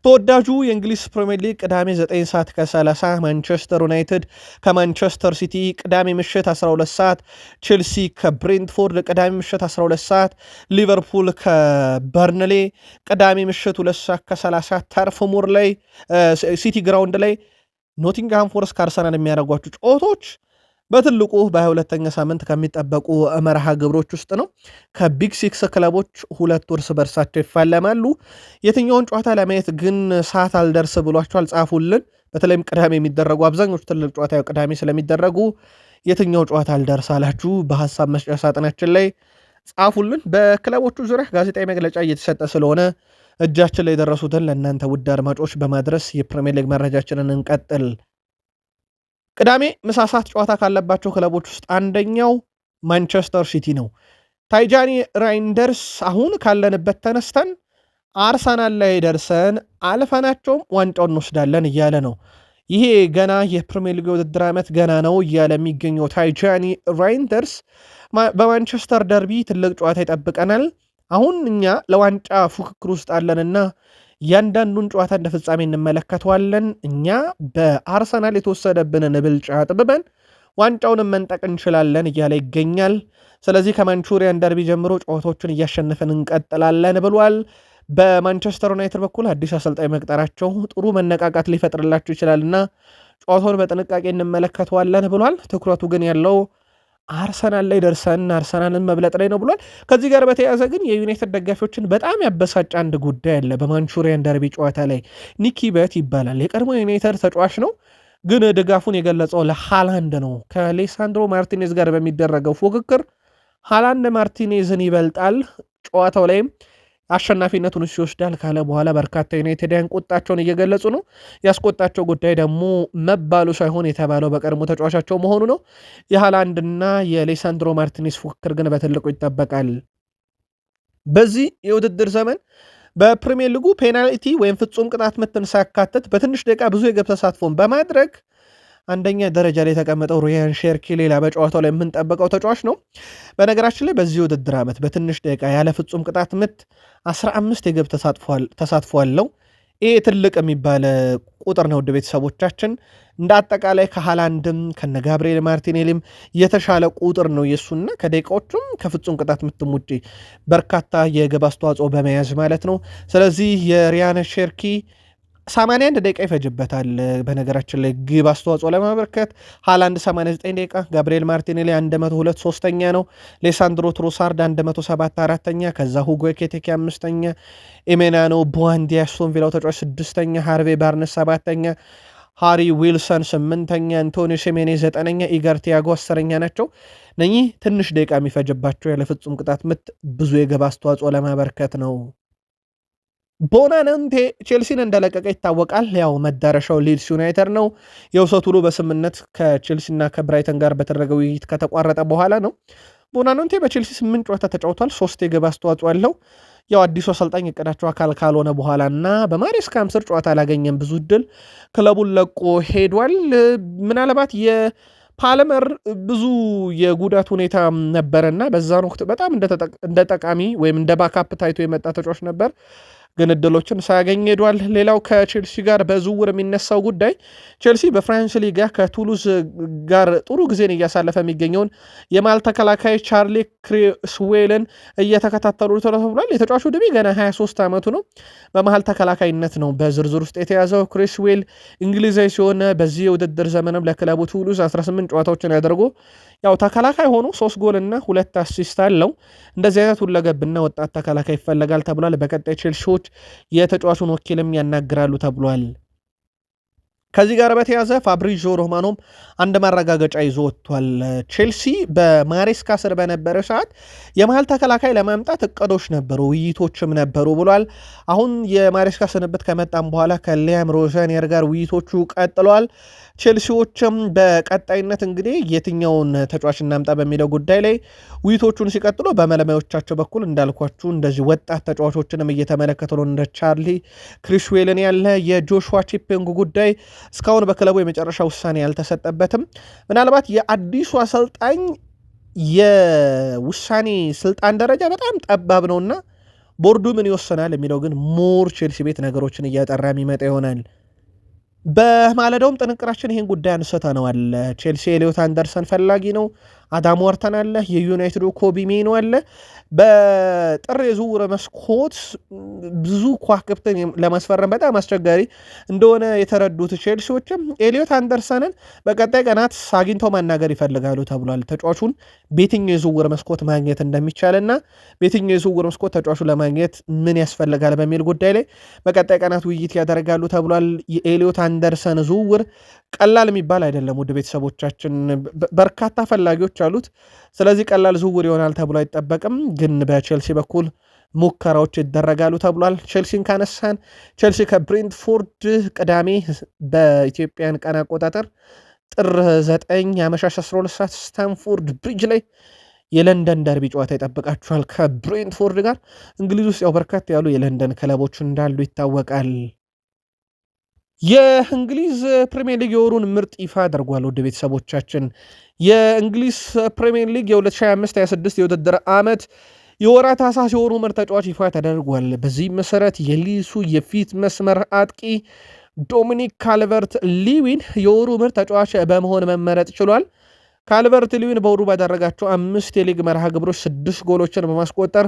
ተወዳጁ የእንግሊዝ ፕሪሚየር ሊግ ቅዳሜ 9 ሰዓት ከ30 ማንቸስተር ዩናይትድ ከማንቸስተር ሲቲ፣ ቅዳሜ ምሽት 12 ሰዓት ቼልሲ ከብሬንትፎርድ፣ ቅዳሜ ምሽት 12 ሰዓት ሊቨርፑል ከበርንሌ፣ ቅዳሜ ምሽት 2 ሰዓት ከ30 ተርፍ ሙር ላይ ሲቲ ግራውንድ ላይ ኖቲንግሃም ፎረስት ከአርሰናል የሚያደርጓቸው ጨዋታዎች በትልቁ በ22ኛ ሳምንት ከሚጠበቁ መርሃ ግብሮች ውስጥ ነው። ከቢግ 6 ክለቦች 2 እርስ በርሳቸው ይፋለማሉ። የትኛውን ጨዋታ ለማየት ግን ሰዓት አልደርስ ብሏቸው አልጻፉልን። በተለይም ቅዳሜ የሚደረጉ አብዛኞቹ ትልቅ ጨዋታ ቅዳሜ ስለሚደረጉ የትኛው ጨዋታ አልደርሳላችሁ በሐሳብ መስጫ ሳጥናችን ላይ ጻፉልን። በክለቦቹ ዙሪያ ጋዜጣዊ መግለጫ እየተሰጠ ስለሆነ እጃችን ላይ የደረሱትን ለእናንተ ውድ አድማጮች በማድረስ የፕሪሚየር ሊግ መረጃችንን እንቀጥል። ቅዳሜ ምሳ ሰዓት ጨዋታ ካለባቸው ክለቦች ውስጥ አንደኛው ማንቸስተር ሲቲ ነው። ታይጃኒ ራይንደርስ አሁን ካለንበት ተነስተን አርሰናል ላይ ደርሰን አልፈናቸውም ዋንጫውን እንወስዳለን እያለ ነው። ይሄ ገና የፕሪሚየር ሊግ ውድድር ዓመት ገና ነው እያለ የሚገኘው ታይጃኒ ራይንደርስ በማንቸስተር ደርቢ ትልቅ ጨዋታ ይጠብቀናል። አሁን እኛ ለዋንጫ ፉክክር ውስጥ አለንና እያንዳንዱን ጨዋታ እንደ ፍጻሜ እንመለከተዋለን። እኛ በአርሰናል የተወሰደብንን ብልጫ ጥብበን ዋንጫውንም መንጠቅ እንችላለን እያለ ይገኛል። ስለዚህ ከማንቹሪያን ደርቢ ጀምሮ ጨዋታዎችን እያሸነፍን እንቀጥላለን ብሏል። በማንቸስተር ዩናይትድ በኩል አዲስ አሰልጣኝ መቅጠራቸው ጥሩ መነቃቃት ሊፈጥርላቸው ይችላልና ጨዋታውን በጥንቃቄ እንመለከተዋለን ብሏል። ትኩረቱ ግን ያለው አርሰናል ላይ ደርሰን አርሰናልን መብለጥ ላይ ነው ብሏል። ከዚህ ጋር በተያያዘ ግን የዩናይትድ ደጋፊዎችን በጣም ያበሳጭ አንድ ጉዳይ አለ። በማንቹሪያን ደርቢ ጨዋታ ላይ ኒኪ በት ይባላል የቀድሞ የዩናይትድ ተጫዋች ነው፣ ግን ድጋፉን የገለጸው ለሃላንድ ነው። ከሌሳንድሮ ማርቲኔዝ ጋር በሚደረገው ፉክክር ሃላንድ ማርቲኔዝን ይበልጣል፣ ጨዋታው ላይም አሸናፊነቱን ይወስዳል ካለ በኋላ በርካታ ዩናይትድያን ቁጣቸውን እየገለጹ ነው። ያስቆጣቸው ጉዳይ ደግሞ መባሉ ሳይሆን የተባለው በቀድሞ ተጫዋቻቸው መሆኑ ነው። የሃላንድና የሌሳንድሮ ማርቲኔዝ ፉክክር ግን በትልቁ ይጠበቃል። በዚህ የውድድር ዘመን በፕሪሚየር ሊጉ ፔናልቲ ወይም ፍጹም ቅጣት ምትን ሳያካትት በትንሽ ደቂቃ ብዙ የግብ ተሳትፎን በማድረግ አንደኛ ደረጃ ላይ የተቀመጠው ሪያን ሼርኪ ሌላ በጨዋታው ላይ የምንጠበቀው ተጫዋች ነው። በነገራችን ላይ በዚህ ውድድር ዓመት በትንሽ ደቂቃ ያለ ፍጹም ቅጣት ምት 15 የግብ ተሳትፎ አለው። ይህ ትልቅ የሚባል ቁጥር ነው። ውድ ቤተሰቦቻችን እንደ አጠቃላይ ከሃላንድም ከነ ጋብሪኤል ማርቲኔሊም የተሻለ ቁጥር ነው የሱና ከደቂቃዎቹም ከፍጹም ቅጣት ምትም ውጪ በርካታ የግብ አስተዋጽኦ በመያዝ ማለት ነው። ስለዚህ የሪያን ሼርኪ 81 ደቂቃ ይፈጅበታል። በነገራችን ላይ ግብ አስተዋጽኦ ለማበርከት ሃላንድ 89 ደቂቃ፣ ጋብሪኤል ማርቲኔሊ 102 ሶስተኛ ነው፣ ሌሳንድሮ ትሮሳርድ 107 አራተኛ፣ ከዛ ሁጎ ኤኪቲኬ 5ኛ፣ ኤሜናኖ ቡዋንዲ አስቶን ቪላው ተጫዋች 6ኛ፣ ሃርቬ ባርነስ 7ኛ፣ ሃሪ ዊልሰን 8ኛ፣ አንቶኒዮ ሴሜኔዝ 9ኛ፣ ኢጋር ቲያጎ 10ኛ ናቸው። እነኚህ ትንሽ ደቂቃ የሚፈጅባቸው ያለ ፍጹም ቅጣት ምት ብዙ የግብ አስተዋጽኦ ለማበርከት ነው። ቦናኖንቴ ቼልሲን እንደለቀቀ ይታወቃል። ያው መዳረሻው ሊድስ ዩናይትድ ነው። የውሰት ውሉ በስምነት ከቼልሲና ከብራይተን ጋር በተደረገ ውይይት ከተቋረጠ በኋላ ነው። ቦናኖንቴ በቼልሲ 8 ጨዋታ ተጫውቷል። 3 የግብ አስተዋጽኦ ያለው ያው አዲሱ አሰልጣኝ እቅዳቸው አካል ካልሆነ በኋላ እና በማሬስካም ስር ጨዋታ አላገኘም። ብዙ እድል ክለቡን ለቆ ሄዷል። ምናልባት ፓልመር ብዙ የጉዳት ሁኔታ ነበረና በዛን ወቅት በጣም እንደ ጠቃሚ ወይም እንደ ባካፕ ታይቶ የመጣ ተጫዋች ነበር፣ ግን እድሎችን ሳያገኝ ሄዷል። ሌላው ከቼልሲ ጋር በዝውውር የሚነሳው ጉዳይ ቼልሲ በፍራንስ ሊጋ ከቱሉዝ ጋር ጥሩ ጊዜን እያሳለፈ የሚገኘውን የማል ተከላካይ ቻርሊ ክሪስዌልን እየተከታተሉ ተብሏል። የተጫዋቹ ዕድሜ ገና 23 ዓመቱ ነው። በመሃል ተከላካይነት ነው በዝርዝር ውስጥ የተያዘው። ክሪስዌል እንግሊዛዊ ሲሆን በዚህ የውድድር ዘመንም ለክለቡ ቱሉዝ 18 ጨዋታዎችን ያደርጉ ያው ተከላካይ ሆኖ 3 ጎል እና 2 አሲስት አለው። እንደዚህ አይነት ሁለገብና ወጣት ተከላካይ ይፈለጋል ተብሏል። በቀጣይ ቼልሲዎች የተጫዋቹን ወኪልም ያናግራሉ ተብሏል። ከዚህ ጋር በተያዘ ፋብሪዚዮ ሮማኖም አንድ ማረጋገጫ ይዞ ወጥቷል። ቼልሲ በማሬስካ ስር በነበረ ሰዓት የመሃል ተከላካይ ለማምጣት እቅዶች ነበሩ፣ ውይይቶችም ነበሩ ብሏል። አሁን የማሬስካ ስንብት ከመጣም በኋላ ከሊያም ሮዘኒየር ጋር ውይይቶቹ ቀጥለዋል። ቼልሲዎችም በቀጣይነት እንግዲህ የትኛውን ተጫዋች እናምጣ በሚለው ጉዳይ ላይ ውይይቶቹን ሲቀጥሉ በመለማዮቻቸው በኩል እንዳልኳችሁ እንደዚህ ወጣት ተጫዋቾችንም እየተመለከቱ ነው። እንደ ቻርሊ ክሪስዌልን ያለ የጆሹዋ ቺፔንግ ጉዳይ እስካሁን በክለቡ የመጨረሻ ውሳኔ ያልተሰጠበትም። ምናልባት የአዲሱ አሰልጣኝ የውሳኔ ስልጣን ደረጃ በጣም ጠባብ ነውና ቦርዱ ምን ይወሰናል የሚለው ግን ሞር ቼልሲ ቤት ነገሮችን እያጠራ የሚመጣ ይሆናል። በማለዳውም ጥንቅራችን ይህን ጉዳይ አንስተነዋል። ቼልሲ ኤሊዮት አንደርሰን ፈላጊ ነው። አዳም ዋርተን አለ፣ የዩናይትዱ ኮቢ ሜኖ አለ። በጥር የዝውውር መስኮት ብዙ ከዋክብትን ለማስፈረም በጣም አስቸጋሪ እንደሆነ የተረዱት ቼልሲዎችም ኤሊዮት አንደርሰንን በቀጣይ ቀናት አግኝተው ማናገር ይፈልጋሉ ተብሏል። ተጫዋቹን በየትኛው የዝውውር መስኮት ማግኘት እንደሚቻልና በየትኛው የዝውውር መስኮት ተጫዋቹ ለማግኘት ምን ያስፈልጋል በሚል ጉዳይ ላይ በቀጣይ ቀናት ውይይት ያደርጋሉ ተብሏል። የኤሊዮት አንደርሰን ዝውውር ቀላል የሚባል አይደለም። ውድ ቤተሰቦቻችን በርካታ ፈላጊዎች አሉት። ስለዚህ ቀላል ዝውውር ይሆናል ተብሎ አይጠበቅም። ግን በቼልሲ በኩል ሙከራዎች ይደረጋሉ ተብሏል። ቼልሲን ካነሳን ቼልሲ ከብሬንትፎርድ ቅዳሜ በኢትዮጵያን ቀን አቆጣጠር ጥር 9 አመሻሽ 12 ሰዓት ስታንፎርድ ብሪጅ ላይ የለንደን ደርቢ ጨዋታ ይጠብቃችኋል ከብሬንትፎርድ ጋር። እንግሊዝ ውስጥ ያው በርካታ ያሉ የለንደን ክለቦች እንዳሉ ይታወቃል። የእንግሊዝ ፕሪሚየር ሊግ የወሩን ምርጥ ይፋ አድርጓል። ውድ ቤተሰቦቻችን የእንግሊዝ ፕሪሚየር ሊግ የ2025/26 የውድድር ዓመት የወራት ታህሳስ የወሩ ምርጥ ተጫዋች ይፋ ተደርጓል። በዚህ መሰረት የሊሱ የፊት መስመር አጥቂ ዶሚኒክ ካልቨርት ሊዊን የወሩ ምርጥ ተጫዋች በመሆን መመረጥ ችሏል። ካልቨርት ሊዊን በወሩ ባደረጋቸው 5 የሊግ መርሃ ግብሮች 6 ጎሎችን በማስቆጠር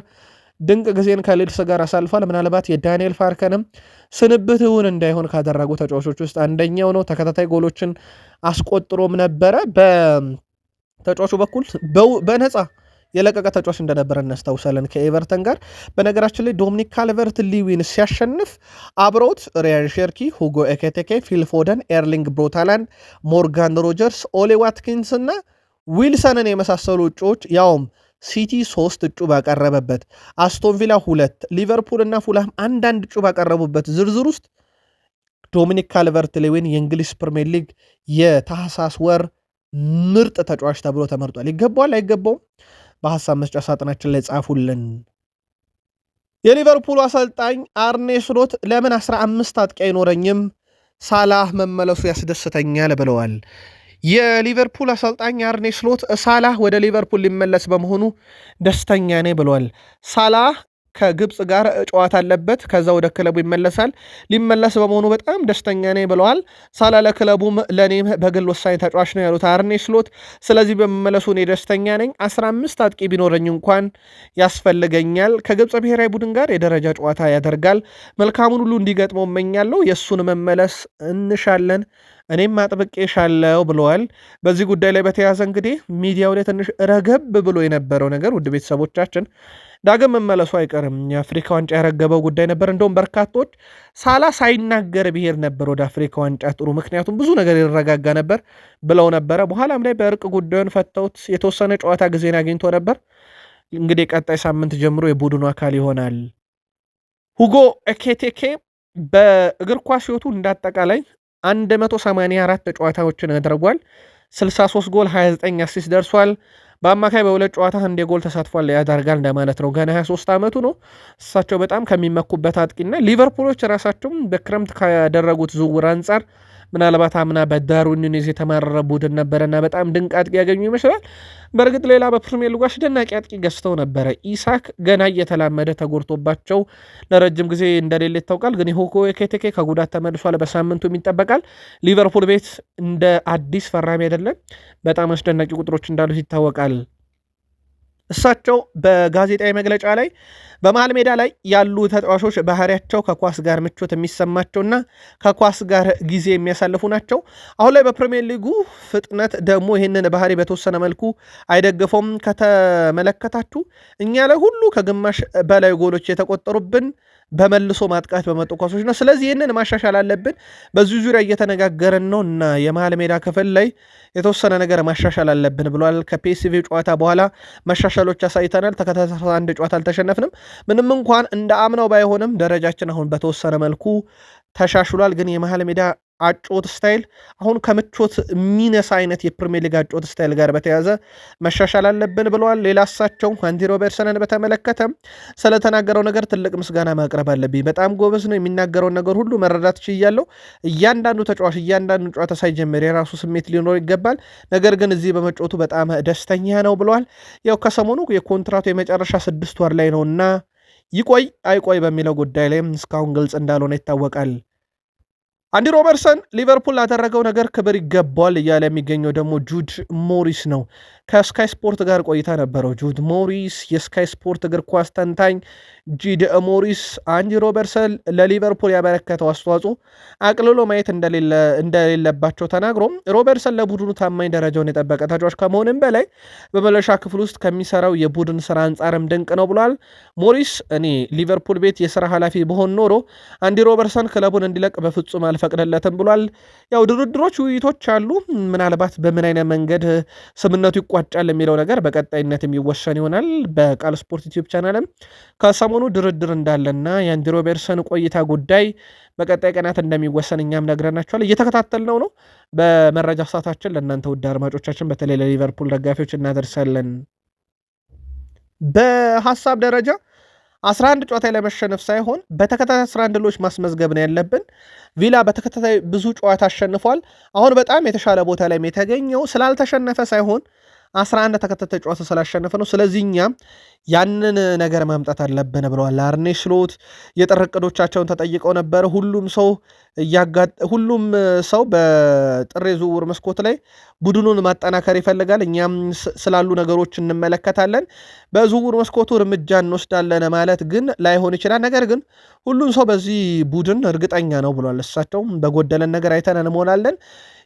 ድንቅ ጊዜን ከሊድስ ጋር አሳልፏል። ምናልባት የዳንኤል ፋርከንም ስንብት እውን እንዳይሆን ካደረጉ ተጫዋቾች ውስጥ አንደኛው ነው። ተከታታይ ጎሎችን አስቆጥሮም ነበረ። በተጫዋቹ በኩል በነፃ የለቀቀ ተጫዋች እንደነበረ እናስታውሳለን ከኤቨርተን ጋር። በነገራችን ላይ ዶሚኒክ ካልቨርት ሊዊን ሲያሸንፍ አብረውት ሪያን ሼርኪ፣ ሁጎ ኤኬቴኬ፣ ፊል ፎደን፣ ኤርሊንግ ብሮታላንድ፣ ሞርጋን ሮጀርስ፣ ኦሌ ዋትኪንስ እና ዊልሰንን የመሳሰሉ እጩዎች ያውም ሲቲ 3 እጩ ባቀረበበት፣ አስቶን ቪላ 2፣ ሊቨርፑል እና ፉልሃም አንዳንድ እጩ ባቀረቡበት ዝርዝር ውስጥ ዶሚኒክ ካልቨርት ሊዊን የእንግሊዝ ፕሪሚየር ሊግ የታህሳስ ወር ምርጥ ተጫዋች ተብሎ ተመርጧል። ይገባዋል አይገባውም? በሐሳብ መስጫ ሳጥናችን ላይ ጻፉልን። የሊቨርፑል አሰልጣኝ አርኔ ስሎት ለምን 15 አጥቂ አይኖረኝም? ሳላህ መመለሱ ያስደስተኛል ብለዋል። የሊቨርፑል አሰልጣኝ አርኔ ስሎት ሳላህ ወደ ሊቨርፑል ሊመለስ በመሆኑ ደስተኛ ነኝ ብለዋል። ሳላህ ከግብፅ ጋር ጨዋታ አለበት፣ ከዛ ወደ ክለቡ ይመለሳል። ሊመለስ በመሆኑ በጣም ደስተኛ ነኝ ብለዋል። ሳላ ለክለቡም ለእኔም በግል ወሳኝ ተጫዋች ነው ያሉት አርኔ ስሎት፣ ስለዚህ በመመለሱ እኔ ደስተኛ ነኝ። 15 አጥቂ ቢኖረኝ እንኳን ያስፈልገኛል። ከግብፅ ብሔራዊ ቡድን ጋር የደረጃ ጨዋታ ያደርጋል። መልካሙን ሁሉ እንዲገጥመው እመኛለሁ። የእሱን መመለስ እንሻለን፣ እኔም አጥብቄ ሻለው ብለዋል። በዚህ ጉዳይ ላይ በተያያዘ እንግዲህ ሚዲያው ላይ ትንሽ ረገብ ብሎ የነበረው ነገር ውድ ቤተሰቦቻችን ዳግም መመለሱ አይቀርም። የአፍሪካ ዋንጫ ያረገበው ጉዳይ ነበር። እንደውም በርካቶች ሳላ ሳይናገር ብሄር ነበር ወደ አፍሪካ ዋንጫ ጥሩ፣ ምክንያቱም ብዙ ነገር ይረጋጋ ነበር ብለው ነበረ። በኋላም ላይ በእርቅ ጉዳዩን ፈተውት የተወሰነ ጨዋታ ጊዜን አግኝቶ ነበር። እንግዲህ ቀጣይ ሳምንት ጀምሮ የቡድኑ አካል ይሆናል። ሁጎ ኤኬቴኬ በእግር ኳስ ሕይወቱ እንዳጠቃላይ 184 ጨዋታዎችን አድርጓል። 63 ጎል 29 አሲስት ደርሷል። በአማካይ በሁለት ጨዋታ አንድ የጎል ተሳትፏል ያደርጋል እንደማለት ነው። ገና 23 ዓመቱ ነው። እሳቸው በጣም ከሚመኩበት አጥቂና ሊቨርፑሎች ራሳቸውም በክረምት ካደረጉት ዝውውር አንጻር ምናልባት አምና በዳርዊን ኑኔዝ የተማረረ ቡድን ነበረና በጣም ድንቅ አጥቂ ያገኙ ይመስላል። በእርግጥ ሌላ በፕሪሚየር ሊጉ አስደናቂ አጥቂ ገዝተው ነበረ። ኢሳክ ገና እየተላመደ ተጎድቶባቸው ለረጅም ጊዜ እንደሌለ ይታወቃል። ግን ሁጎ ኤኪቲኬ ከጉዳት ተመልሷል። በሳምንቱ ይጠበቃል። ሊቨርፑል ቤት እንደ አዲስ ፈራሚ አይደለም። በጣም አስደናቂ ቁጥሮች እንዳሉት ይታወቃል። እሳቸው በጋዜጣዊ መግለጫ ላይ በመሃል ሜዳ ላይ ያሉ ተጫዋቾች ባህሪያቸው ከኳስ ጋር ምቾት የሚሰማቸውና ከኳስ ጋር ጊዜ የሚያሳልፉ ናቸው። አሁን ላይ በፕሪሚየር ሊጉ ፍጥነት ደግሞ ይህንን ባህሪ በተወሰነ መልኩ አይደግፈውም። ከተመለከታችሁ እኛ ላይ ሁሉ ከግማሽ በላይ ጎሎች የተቆጠሩብን በመልሶ ማጥቃት በመጡ ኳሶች ነው። ስለዚህ ይህንን ማሻሻል አለብን። በዚህ ዙሪያ እየተነጋገረን ነው እና የመሃል ሜዳ ክፍል ላይ የተወሰነ ነገር ማሻሻል አለብን ብሏል። ከፒኤስቪ ጨዋታ በኋላ መሻሻሎች አሳይተናል። ተከታታይ አንድ ጨዋታ አልተሸነፍንም። ምንም እንኳን እንደ አምናው ባይሆንም ደረጃችን አሁን በተወሰነ መልኩ ተሻሽሏል። ግን የመሃል ሜዳ አጮት ስታይል አሁን ከምቾት የሚነሳ አይነት የፕሪሚየር ሊግ አጮት ስታይል ጋር በተያዘ መሻሻል አለብን ብለዋል። ሌላ እሳቸው አንዲ ሮበርትሰንን በተመለከተ ስለተናገረው ነገር ትልቅ ምስጋና ማቅረብ አለብኝ። በጣም ጎበዝ ነው። የሚናገረውን ነገር ሁሉ መረዳት ችያለሁ። እያንዳንዱ ተጫዋች እያንዳንዱ ጨዋታ ሳይጀምር የራሱ ስሜት ሊኖር ይገባል። ነገር ግን እዚህ በመጫወቱ በጣም ደስተኛ ነው ብለዋል። ያው ከሰሞኑ የኮንትራቱ የመጨረሻ 6 ወር ላይ ነውና ይቆይ አይቆይ በሚለው ጉዳይ ላይም እስካሁን ግልጽ እንዳልሆነ ይታወቃል። አንዲ ሮበርትሰን ሊቨርፑል ላደረገው ነገር ክብር ይገባዋል እያለ የሚገኘው ደግሞ ጁድ ሞሪስ ነው። ከስካይ ስፖርት ጋር ቆይታ ነበረው። ጁድ ሞሪስ የስካይ ስፖርት እግር ኳስ ተንታኝ ጂድ ሞሪስ አንዲ ሮበርትሰን ለሊቨርፑል ያበረከተው አስተዋጽኦ አቅልሎ ማየት እንደሌለባቸው ተናግሮ ሮበርትሰን ለቡድኑ ታማኝ ደረጃውን የጠበቀ ተጫዋች ከመሆንም በላይ በመለሻ ክፍል ውስጥ ከሚሰራው የቡድን ስራ አንጻርም ድንቅ ነው ብሏል። ሞሪስ እኔ ሊቨርፑል ቤት የስራ ኃላፊ በሆን ኖሮ አንዲ ሮበርትሰን ክለቡን እንዲለቅ በፍጹም አልፈቅድለትም ብሏል። ያው ድርድሮች፣ ውይይቶች አሉ። ምናልባት በምን አይነት መንገድ ስምነቱ ይቋጫል የሚለው ነገር በቀጣይነት የሚወሰን ይሆናል። በቃል ስፖርት ዩቲዩብ ቻናልም ከሰሞኑ ድርድር እንዳለና የአንዲ ሮበርትሰን ቆይታ ጉዳይ በቀጣይ ቀናት እንደሚወሰን እኛም ነግረናቸዋል። እየተከታተልነው ነው። በመረጃ ሰዓታችን ለእናንተ ውድ አድማጮቻችን በተለይ ለሊቨርፑል ደጋፊዎች እናደርሳለን። በሀሳብ ደረጃ 11 ጨዋታ ለመሸነፍ ሳይሆን በተከታታይ 11 ድሎች ማስመዝገብ ነው ያለብን። ቪላ በተከታታይ ብዙ ጨዋታ አሸንፏል። አሁን በጣም የተሻለ ቦታ ላይ የተገኘው ስላልተሸነፈ ሳይሆን 11 ተከታታይ ጨዋታ ስላሸነፈ ነው። ስለዚህ እኛም ያንን ነገር ማምጣት አለብን ብለዋል አርኔ ስሎት። የጥር እቅዶቻቸውን ተጠይቀው ነበር። ሁሉም ሰው በጥር የዝውውር መስኮት ላይ ቡድኑን ማጠናከር ይፈልጋል። እኛም ስላሉ ነገሮች እንመለከታለን። በዝውውር መስኮቱ እርምጃ እንወስዳለን ማለት ግን ላይሆን ይችላል። ነገር ግን ሁሉም ሰው በዚህ ቡድን እርግጠኛ ነው ብሏል። እሳቸው በጎደለን ነገር አይተን እንሞላለን።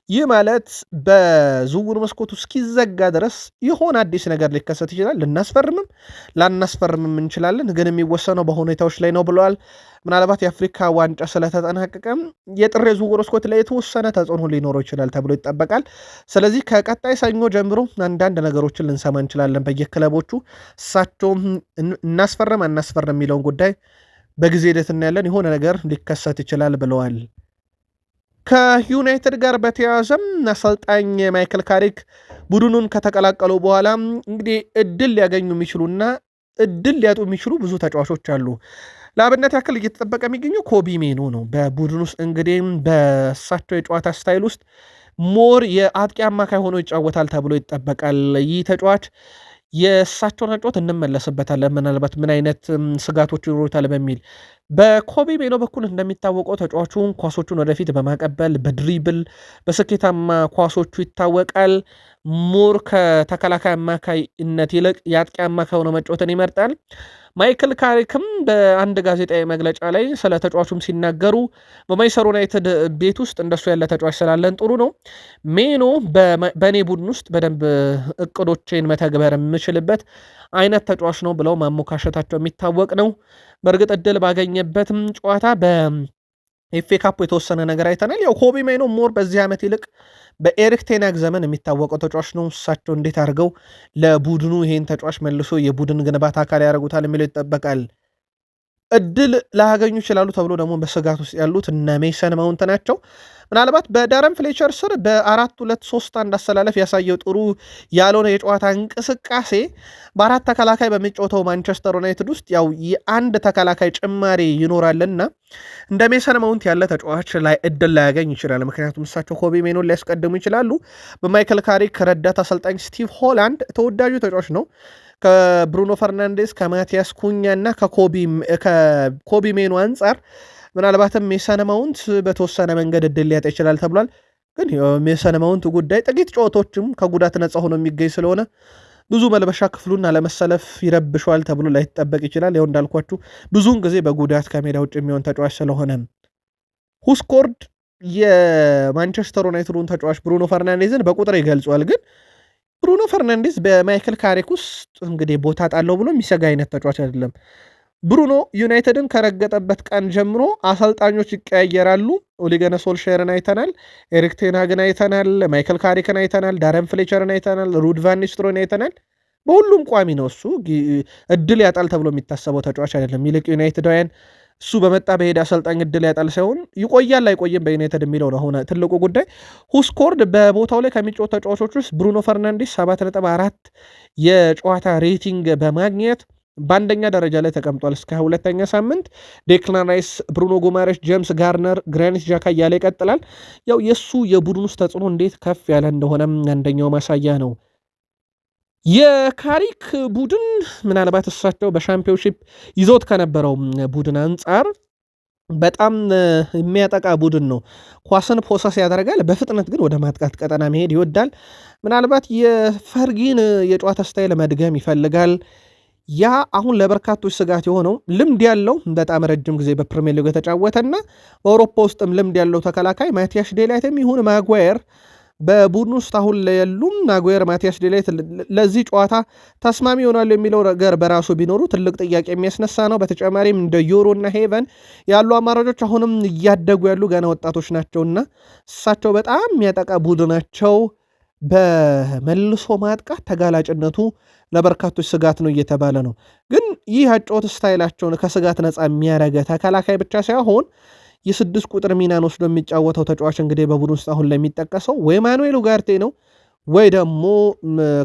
ይህ ማለት በዝውውር መስኮቱ እስኪዘጋ ድረስ የሆነ አዲስ ነገር ሊከሰት ይችላል። ልናስፈርምም ላናስፈርምም እንችላለን፣ ግን የሚወሰነው በሁኔታዎች ላይ ነው ብለዋል። ምናልባት የአፍሪካ ዋንጫ ስለተጠናቀቀም የጥር የዝውውር መስኮት ላይ የተወሰነ ተጽዕኖ ሊኖረው ይችላል ተብሎ ይጠበቃል። ስለዚህ ከቀጣይ ሰኞ ጀምሮ አንዳንድ ነገሮችን ልንሰማ እንችላለን በየክለቦቹ። እሳቸውም እናስፈርም አናስፈርም የሚለውን ጉዳይ በጊዜ ሂደት እናያለን፣ የሆነ ነገር ሊከሰት ይችላል ብለዋል። ከዩናይትድ ጋር በተያያዘም አሰልጣኝ ማይክል ካሪክ ቡድኑን ከተቀላቀሉ በኋላ እንግዲህ እድል ሊያገኙ የሚችሉና እድል ሊያጡ የሚችሉ ብዙ ተጫዋቾች አሉ። ለአብነት ያክል እየተጠበቀ የሚገኘው ኮቢ ሜኖ ነው። በቡድን ውስጥ እንግዲህ በእሳቸው የጨዋታ ስታይል ውስጥ ሞር የአጥቂ አማካይ ሆኖ ይጫወታል ተብሎ ይጠበቃል። ይህ ተጫዋች የእሳቸውን አጨዋወት እንመለስበታለን። ምናልባት ምን አይነት ስጋቶች ይኖሩታል በሚል በኮቢ ሜኖ በኩል እንደሚታወቀው ተጫዋቹን ኳሶቹን ወደፊት በማቀበል በድሪብል በስኬታማ ኳሶቹ ይታወቃል። ሞር ከተከላካይ አማካይነት ይልቅ የአጥቂ አማካይ ሆኖ መጫወትን ይመርጣል። ማይክል ካሪክም በአንድ ጋዜጣዊ መግለጫ ላይ ስለ ተጫዋቹም ሲናገሩ በማንቸስተር ዩናይትድ ቤት ውስጥ እንደሱ ያለ ተጫዋች ስላለን ጥሩ ነው። ሜኖ በእኔ ቡድን ውስጥ በደንብ እቅዶቼን መተግበር የምችልበት አይነት ተጫዋች ነው ብለው ማሞካሸታቸው የሚታወቅ ነው። በእርግጥ እድል ባገኘበትም ጨዋታ በኤፍ ኤ ካፕ የተወሰነ ነገር አይተናል። ያው ኮቢ ሜኖ ሞር በዚህ ዓመት ይልቅ በኤሪክ ቴናግ ዘመን የሚታወቀው ተጫዋች ነው። እሳቸው እንዴት አድርገው ለቡድኑ ይሄን ተጫዋች መልሶ የቡድን ግንባታ አካል ያደርጉታል የሚለው ይጠበቃል። እድል ላያገኙ ይችላሉ ተብሎ ደግሞ በስጋት ውስጥ ያሉት እነ ሜሰን ማውንት ናቸው። ምናልባት በዳረን ፍሌቸር ስር በ4-2-3-1 አሰላለፍ ያሳየው ጥሩ ያልሆነ የጨዋታ እንቅስቃሴ በአራት ተከላካይ በሚጫወተው ማንቸስተር ዩናይትድ ውስጥ ያው የአንድ ተከላካይ ጭማሪ ይኖራልና እንደ ሜሰን ማውንት ያለ ተጫዋች ላይ እድል ላያገኝ ይችላል። ምክንያቱም እሳቸው ኮቢ ሜኖን ሊያስቀድሙ ይችላሉ። በማይክል ካሪክ ረዳት አሰልጣኝ ስቲቭ ሆላንድ ተወዳጁ ተጫዋች ነው። ከብሩኖ ፈርናንዴስ ከማቲያስ ኩኛ እና ከኮቢ ሜኖ አንጻር ምናልባትም ሜሰን ማውንት በተወሰነ መንገድ እድል ሊያጣ ይችላል ተብሏል። ግን ሜሰን ማውንት ጉዳይ ጥቂት ጨዋታዎችም ከጉዳት ነጻ ሆኖ የሚገኝ ስለሆነ ብዙ መልበሻ ክፍሉን አለመሰለፍ ይረብሸዋል ተብሎ ላይጠበቅ ይችላል። ያው እንዳልኳችሁ ብዙውን ጊዜ በጉዳት ከሜዳ ውጭ የሚሆን ተጫዋች ስለሆነ ሁስኮርድ የማንቸስተር ዩናይትዱን ተጫዋች ብሩኖ ፈርናንዴዝን በቁጥር ይገልጿል። ግን ብሩኖ ፈርናንዴዝ በማይክል ካሪክ ውስጥ እንግዲህ ቦታ ጣለው ብሎ የሚሰጋ አይነት ተጫዋች አይደለም። ብሩኖ ዩናይትድን ከረገጠበት ቀን ጀምሮ አሰልጣኞች ይቀያየራሉ። ኦሊገነ ሶልሼርን አይተናል፣ ኤሪክ ቴንሃግን አይተናል፣ ማይክል ካሪክን አይተናል፣ ዳረን ፍሌቸርን አይተናል፣ ሩድ ቫን ኒስትሮን አይተናል። በሁሉም ቋሚ ነው። እሱ እድል ያጣል ተብሎ የሚታሰበው ተጫዋች አይደለም። ይልቅ ዩናይትዳውያን እሱ በመጣ በሄደ አሰልጣኝ እድል ያጣል ሳይሆን ይቆያል አይቆይም በዩናይትድ የሚለው ነው አሁን ትልቁ ጉዳይ። ሁስኮርድ በቦታው ላይ ከሚጫወቱ ተጫዋቾች ውስጥ ብሩኖ ፈርናንዴስ 7.4 የጨዋታ ሬቲንግ በማግኘት በአንደኛ ደረጃ ላይ ተቀምጧል እስከ ሁለተኛ ሳምንት። ዴክላን ራይስ፣ ብሩኖ ጉማሬሽ፣ ጄምስ ጋርነር፣ ግራኒት ዣካ እያለ ይቀጥላል። ያው የእሱ የቡድን ውስጥ ተጽዕኖ እንዴት ከፍ ያለ እንደሆነም አንደኛው ማሳያ ነው። የካሪክ ቡድን ምናልባት እሳቸው በሻምፒዮንሺፕ ይዞት ከነበረው ቡድን አንጻር በጣም የሚያጠቃ ቡድን ነው። ኳስን ፖሰስ ያደርጋል፣ በፍጥነት ግን ወደ ማጥቃት ቀጠና መሄድ ይወዳል። ምናልባት የፈርጊን የጨዋታ ስታይል መድገም ይፈልጋል። ያ አሁን ለበርካቶች ስጋት የሆነው ልምድ ያለው በጣም ረጅም ጊዜ በፕሪሚየር ሊግ የተጫወተና በአውሮፓ ውስጥም ልምድ ያለው ተከላካይ ማቲያስ ዴላይትም ይሁን ማጓየር በቡድን ውስጥ አሁን የሉም። ማጓየር፣ ማቲያስ ዴላይት ለዚህ ጨዋታ ተስማሚ ይሆናሉ የሚለው ነገር በራሱ ቢኖሩ ትልቅ ጥያቄ የሚያስነሳ ነው። በተጨማሪም እንደ ዮሮ እና ሄቨን ያሉ አማራጮች አሁንም እያደጉ ያሉ ገና ወጣቶች ናቸውና እሳቸው በጣም የሚያጠቃ ቡድናቸው በመልሶ ማጥቃት ተጋላጭነቱ ለበርካቶች ስጋት ነው እየተባለ ነው። ግን ይህ አጨዋወት ስታይላቸውን ከስጋት ነፃ የሚያደርገ ተከላካይ ብቻ ሳይሆን የ6 ቁጥር ሚናን ወስዶ የሚጫወተው ተጫዋች እንግዲህ በቡድን ውስጥ አሁን ላይ የሚጠቀሰው ወይ ማኑኤል ኡጋርቴ ነው ወይ ደግሞ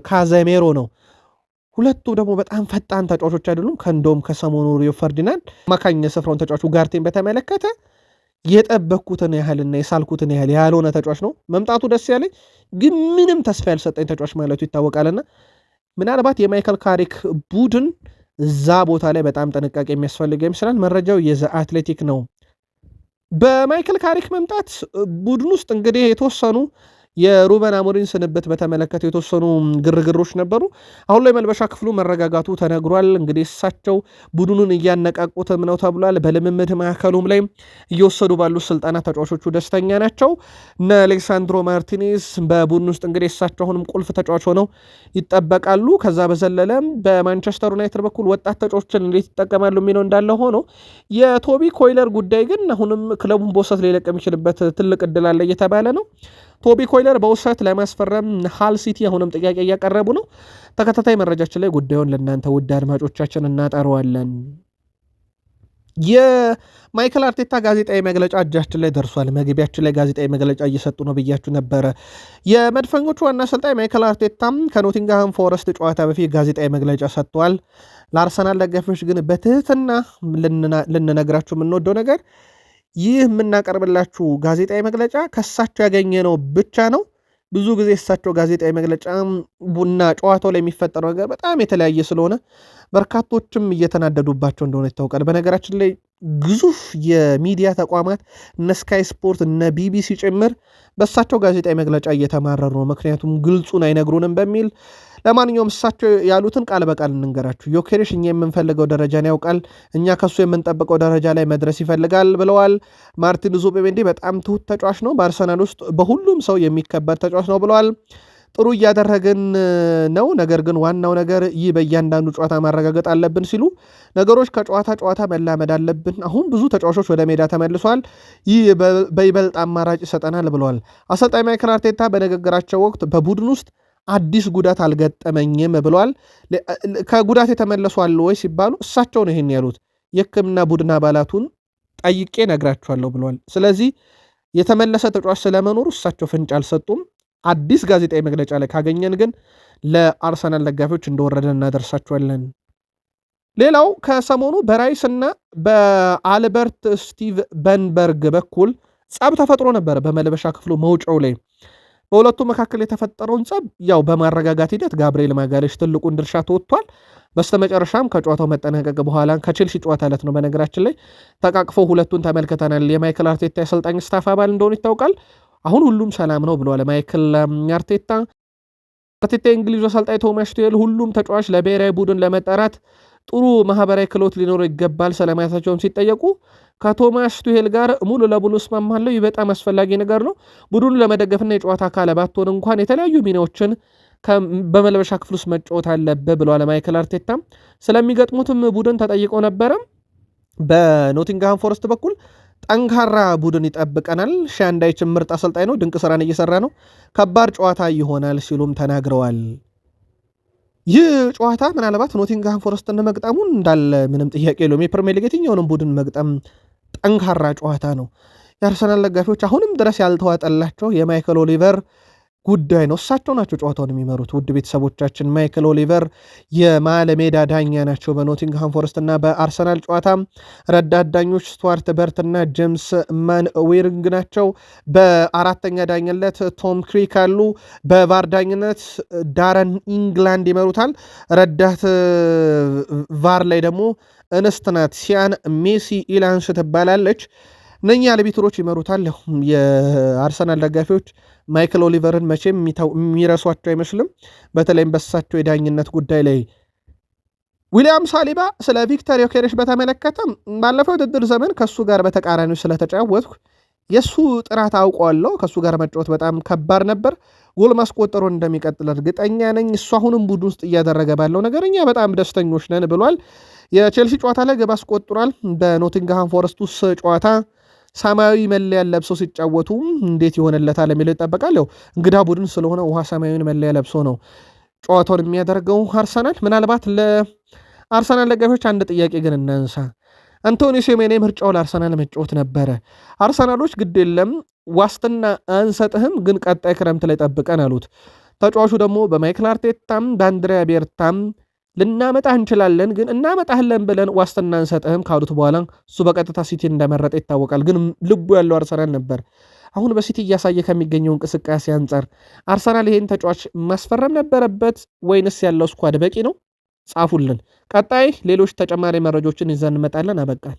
ካዘሜሮ ነው። ሁለቱ ደግሞ በጣም ፈጣን ተጫዋቾች አይደሉም። ከእንደውም ከሰሞኑ ሪዮ ፈርዲናንድ አማካኝ ስፍራውን ተጫዋች ኡጋርቴን በተመለከተ የጠበቅኩትን ያህልና የሳልኩትን ያህል ያልሆነ ተጫዋች ነው መምጣቱ ደስ ያለኝ፣ ግን ምንም ተስፋ ያልሰጠኝ ተጫዋች ማለቱ ይታወቃልና ምናልባት የማይከል ካሪክ ቡድን እዛ ቦታ ላይ በጣም ጥንቃቄ የሚያስፈልገው ይመስላል። መረጃው የዘ አትሌቲክ ነው። በማይከል ካሪክ መምጣት ቡድን ውስጥ እንግዲህ የተወሰኑ የሩበን አሞሪም ስንብት በተመለከተ የተወሰኑ ግርግሮች ነበሩ። አሁን ላይ መልበሻ ክፍሉ መረጋጋቱ ተነግሯል። እንግዲህ እሳቸው ቡድኑን እያነቃቁትም ነው ተብሏል። በልምምድ ማዕከሉም ላይ እየወሰዱ ባሉ ስልጠና ተጫዋቾቹ ደስተኛ ናቸው። እነ አሌክሳንድሮ ማርቲኔዝ በቡድን ውስጥ እንግዲህ እሳቸው አሁንም ቁልፍ ተጫዋች ሆነው ይጠበቃሉ። ከዛ በዘለለም በማንቸስተር ዩናይትድ በኩል ወጣት ተጫዋቾችን እንዴት ይጠቀማሉ የሚለው እንዳለ ሆኖ የቶቢ ኮይለር ጉዳይ ግን አሁንም ክለቡን በውሰት ሊለቅ የሚችልበት ትልቅ እድል አለ እየተባለ ነው። ቶቢ ኮይለር በውሰት ለማስፈረም ሃል ሲቲ አሁንም ጥያቄ እያቀረቡ ነው። ተከታታይ መረጃችን ላይ ጉዳዩን ለእናንተ ውድ አድማጮቻችን እናጠረዋለን። የማይክል አርቴታ ጋዜጣዊ መግለጫ እጃችን ላይ ደርሷል። መግቢያችን ላይ ጋዜጣዊ መግለጫ እየሰጡ ነው ብያችሁ ነበረ። የመድፈኞቹ ዋና አሰልጣኝ ማይክል አርቴታም ከኖቲንግሃም ፎረስት ጨዋታ በፊት ጋዜጣዊ መግለጫ ሰጥተዋል። ለአርሰናል ደጋፊዎች ግን በትህትና ልንነግራችሁ የምንወደው ነገር ይህ የምናቀርብላችሁ ጋዜጣዊ መግለጫ ከእሳቸው ያገኘነው ብቻ ነው። ብዙ ጊዜ እሳቸው ጋዜጣዊ መግለጫ ቡና ጨዋታው ላይ የሚፈጠረው ነገር በጣም የተለያየ ስለሆነ በርካቶችም እየተናደዱባቸው እንደሆነ ይታወቃል። በነገራችን ላይ ግዙፍ የሚዲያ ተቋማት እነ ስካይ ስፖርት እነ ቢቢሲ ጭምር በእሳቸው ጋዜጣዊ መግለጫ እየተማረሩ ነው። ምክንያቱም ግልጹን አይነግሩንም በሚል። ለማንኛውም እሳቸው ያሉትን ቃል በቃል እንንገራችሁ። ዮኬሬሽ እኛ የምንፈልገው ደረጃን ያውቃል፣ እኛ ከሱ የምንጠብቀው ደረጃ ላይ መድረስ ይፈልጋል ብለዋል። ማርቲን ዙቢሜንዲ በጣም ትሁት ተጫዋች ነው፣ በአርሰናል ውስጥ በሁሉም ሰው የሚከበር ተጫዋች ነው ብለዋል። ጥሩ እያደረግን ነው፣ ነገር ግን ዋናው ነገር ይህ በእያንዳንዱ ጨዋታ ማረጋገጥ አለብን ሲሉ ነገሮች ከጨዋታ ጨዋታ መላመድ አለብን። አሁን ብዙ ተጫዋቾች ወደ ሜዳ ተመልሷል፣ ይህ በይበልጥ አማራጭ ይሰጠናል ብለዋል። አሰልጣኝ ማይክል አርቴታ በንግግራቸው ወቅት በቡድን ውስጥ አዲስ ጉዳት አልገጠመኝም ብለዋል። ከጉዳት የተመለሱ አለ ወይ ሲባሉ እሳቸው ነው ይሄን ያሉት። የሕክምና ቡድን አባላቱን ጠይቄ ነግራቸዋለሁ ብለዋል። ስለዚህ የተመለሰ ተጫዋች ስለመኖሩ እሳቸው ፍንጭ አልሰጡም። አዲስ ጋዜጣዊ መግለጫ ላይ ካገኘን ግን ለአርሰናል ደጋፊዎች እንደወረደ እናደርሳቸዋለን። ሌላው ከሰሞኑ በራይስ እና በአልበርት ስቲቭ በንበርግ በኩል ጸብ ተፈጥሮ ነበረ በመልበሻ ክፍሉ መውጫው ላይ። በሁለቱ መካከል የተፈጠረውን ጸብ ያው በማረጋጋት ሂደት ጋብርኤል ማጋሌሽ ትልቁን ድርሻ ተወጥቷል። በስተመጨረሻም ከጨዋታው መጠናቀቅ በኋላ ከቼልሲ ጨዋታ ዕለት ነው በነገራችን ላይ ተቃቅፈው ሁለቱን ተመልክተናል። የማይክል አርቴታ የአሰልጣኝ ስታፍ አባል እንደሆኑ ይታወቃል። አሁን ሁሉም ሰላም ነው ብለዋል ማይክል አርቴታ። የእንግሊዙ አሰልጣኝ ቶማስ ቱሄል ሁሉም ተጫዋች ለብሔራዊ ቡድን ለመጠራት ጥሩ ማህበራዊ ክህሎት ሊኖረው ይገባል ስለማለታቸውም ሲጠየቁ ከቶማስ ቱሄል ጋር ሙሉ ለሙሉ እስማማለሁ። ይህ በጣም አስፈላጊ ነገር ነው። ቡድኑን ለመደገፍና የጨዋታ አካል ባትሆን እንኳን የተለያዩ ሚናዎችን በመልበሻ ክፍል ውስጥ መጫወት አለብህ ብለዋል ማይክል አርቴታ። ስለሚገጥሙትም ቡድን ተጠይቀው ነበረ። በኖቲንግሃም ፎረስት በኩል ጠንካራ ቡድን ይጠብቀናል። ሻንዳይችን ምርጥ አሰልጣኝ ነው፣ ድንቅ ስራን እየሰራ ነው፣ ከባድ ጨዋታ ይሆናል ሲሉም ተናግረዋል። ይህ ጨዋታ ምናልባት ኖቲንግሃም ፎረስትን መግጠሙን እንዳለ ምንም ጥያቄ የለውም። የፕሪሚየር ሊግ የትኛውንም ቡድን መግጠም ጠንካራ ጨዋታ ነው። የአርሰናል ደጋፊዎች አሁንም ድረስ ያልተዋጠላቸው የማይክል ኦሊቨር ጉዳይ ነው። እሳቸው ናቸው ጨዋታውን የሚመሩት። ውድ ቤተሰቦቻችን ማይክል ኦሊቨር የመሃል ሜዳ ዳኛ ናቸው በኖቲንግሃም ፎረስት እና በአርሰናል ጨዋታ። ረዳት ዳኞች ስቱዋርት በርት እና ጄምስ ማንዌሪንግ ናቸው። በአራተኛ ዳኝነት ቶም ክሪክ አሉ። በቫር ዳኝነት ዳረን ኢንግላንድ ይመሩታል። ረዳት ቫር ላይ ደግሞ እንስት ናት፣ ሲያን ሜሲ ኢላንስ ትባላለች። እነኛ አልቢትሮች ይመሩታል። የአርሰናል ደጋፊዎች ማይክል ኦሊቨርን መቼም የሚረሷቸው አይመስልም። በተለይም በሳቸው የዳኝነት ጉዳይ ላይ ዊሊያም ሳሊባ ስለ ቪክተር ዮኬሬሽ በተመለከተም ባለፈው ውድድር ዘመን ከእሱ ጋር በተቃራኒው ስለተጫወትኩ የእሱ ጥራት አውቀዋለሁ። ከእሱ ጋር መጫወት በጣም ከባድ ነበር። ጎል ማስቆጠሩን እንደሚቀጥል እርግጠኛ ነኝ። እሱ አሁንም ቡድን ውስጥ እያደረገ ባለው ነገር እኛ በጣም ደስተኞች ነን ብሏል። የቼልሲ ጨዋታ ላይ ግብ አስቆጥሯል። በኖቲንግሃም ፎረስት ውስጥ ጨዋታ ሰማያዊ መለያ ለብሰው ሲጫወቱ እንዴት ይሆንለታል የሚለው ይጠበቃል። ያው እንግዳ ቡድን ስለሆነ ውሃ ሰማያዊን መለያ ለብሶ ነው ጨዋታውን የሚያደርገው አርሰናል። ምናልባት ለአርሰናል ደጋፊዎች አንድ ጥያቄ ግን እናንሳ። አንቶኒ ሴሜኔ ምርጫው ለአርሰናል መጫወት ነበረ። አርሰናሎች ግድ የለም ዋስትና አንሰጥህም፣ ግን ቀጣይ ክረምት ላይ ጠብቀን አሉት። ተጫዋቹ ደግሞ በማይክል አርቴታም በአንድሪያ ቤርታም ልናመጣ እንችላለን፣ ግን እናመጣህለን ብለን ዋስትና አንሰጥህም ካሉት በኋላ እሱ በቀጥታ ሲቲ እንደመረጠ ይታወቃል። ግን ልቡ ያለው አርሰናል ነበር። አሁን በሲቲ እያሳየ ከሚገኘው እንቅስቃሴ አንጻር አርሰናል ይሄን ተጫዋች ማስፈረም ነበረበት ወይንስ ያለው ስኳድ በቂ ነው? ጻፉልን። ቀጣይ ሌሎች ተጨማሪ መረጃዎችን ይዘን እንመጣለን። አበቃል።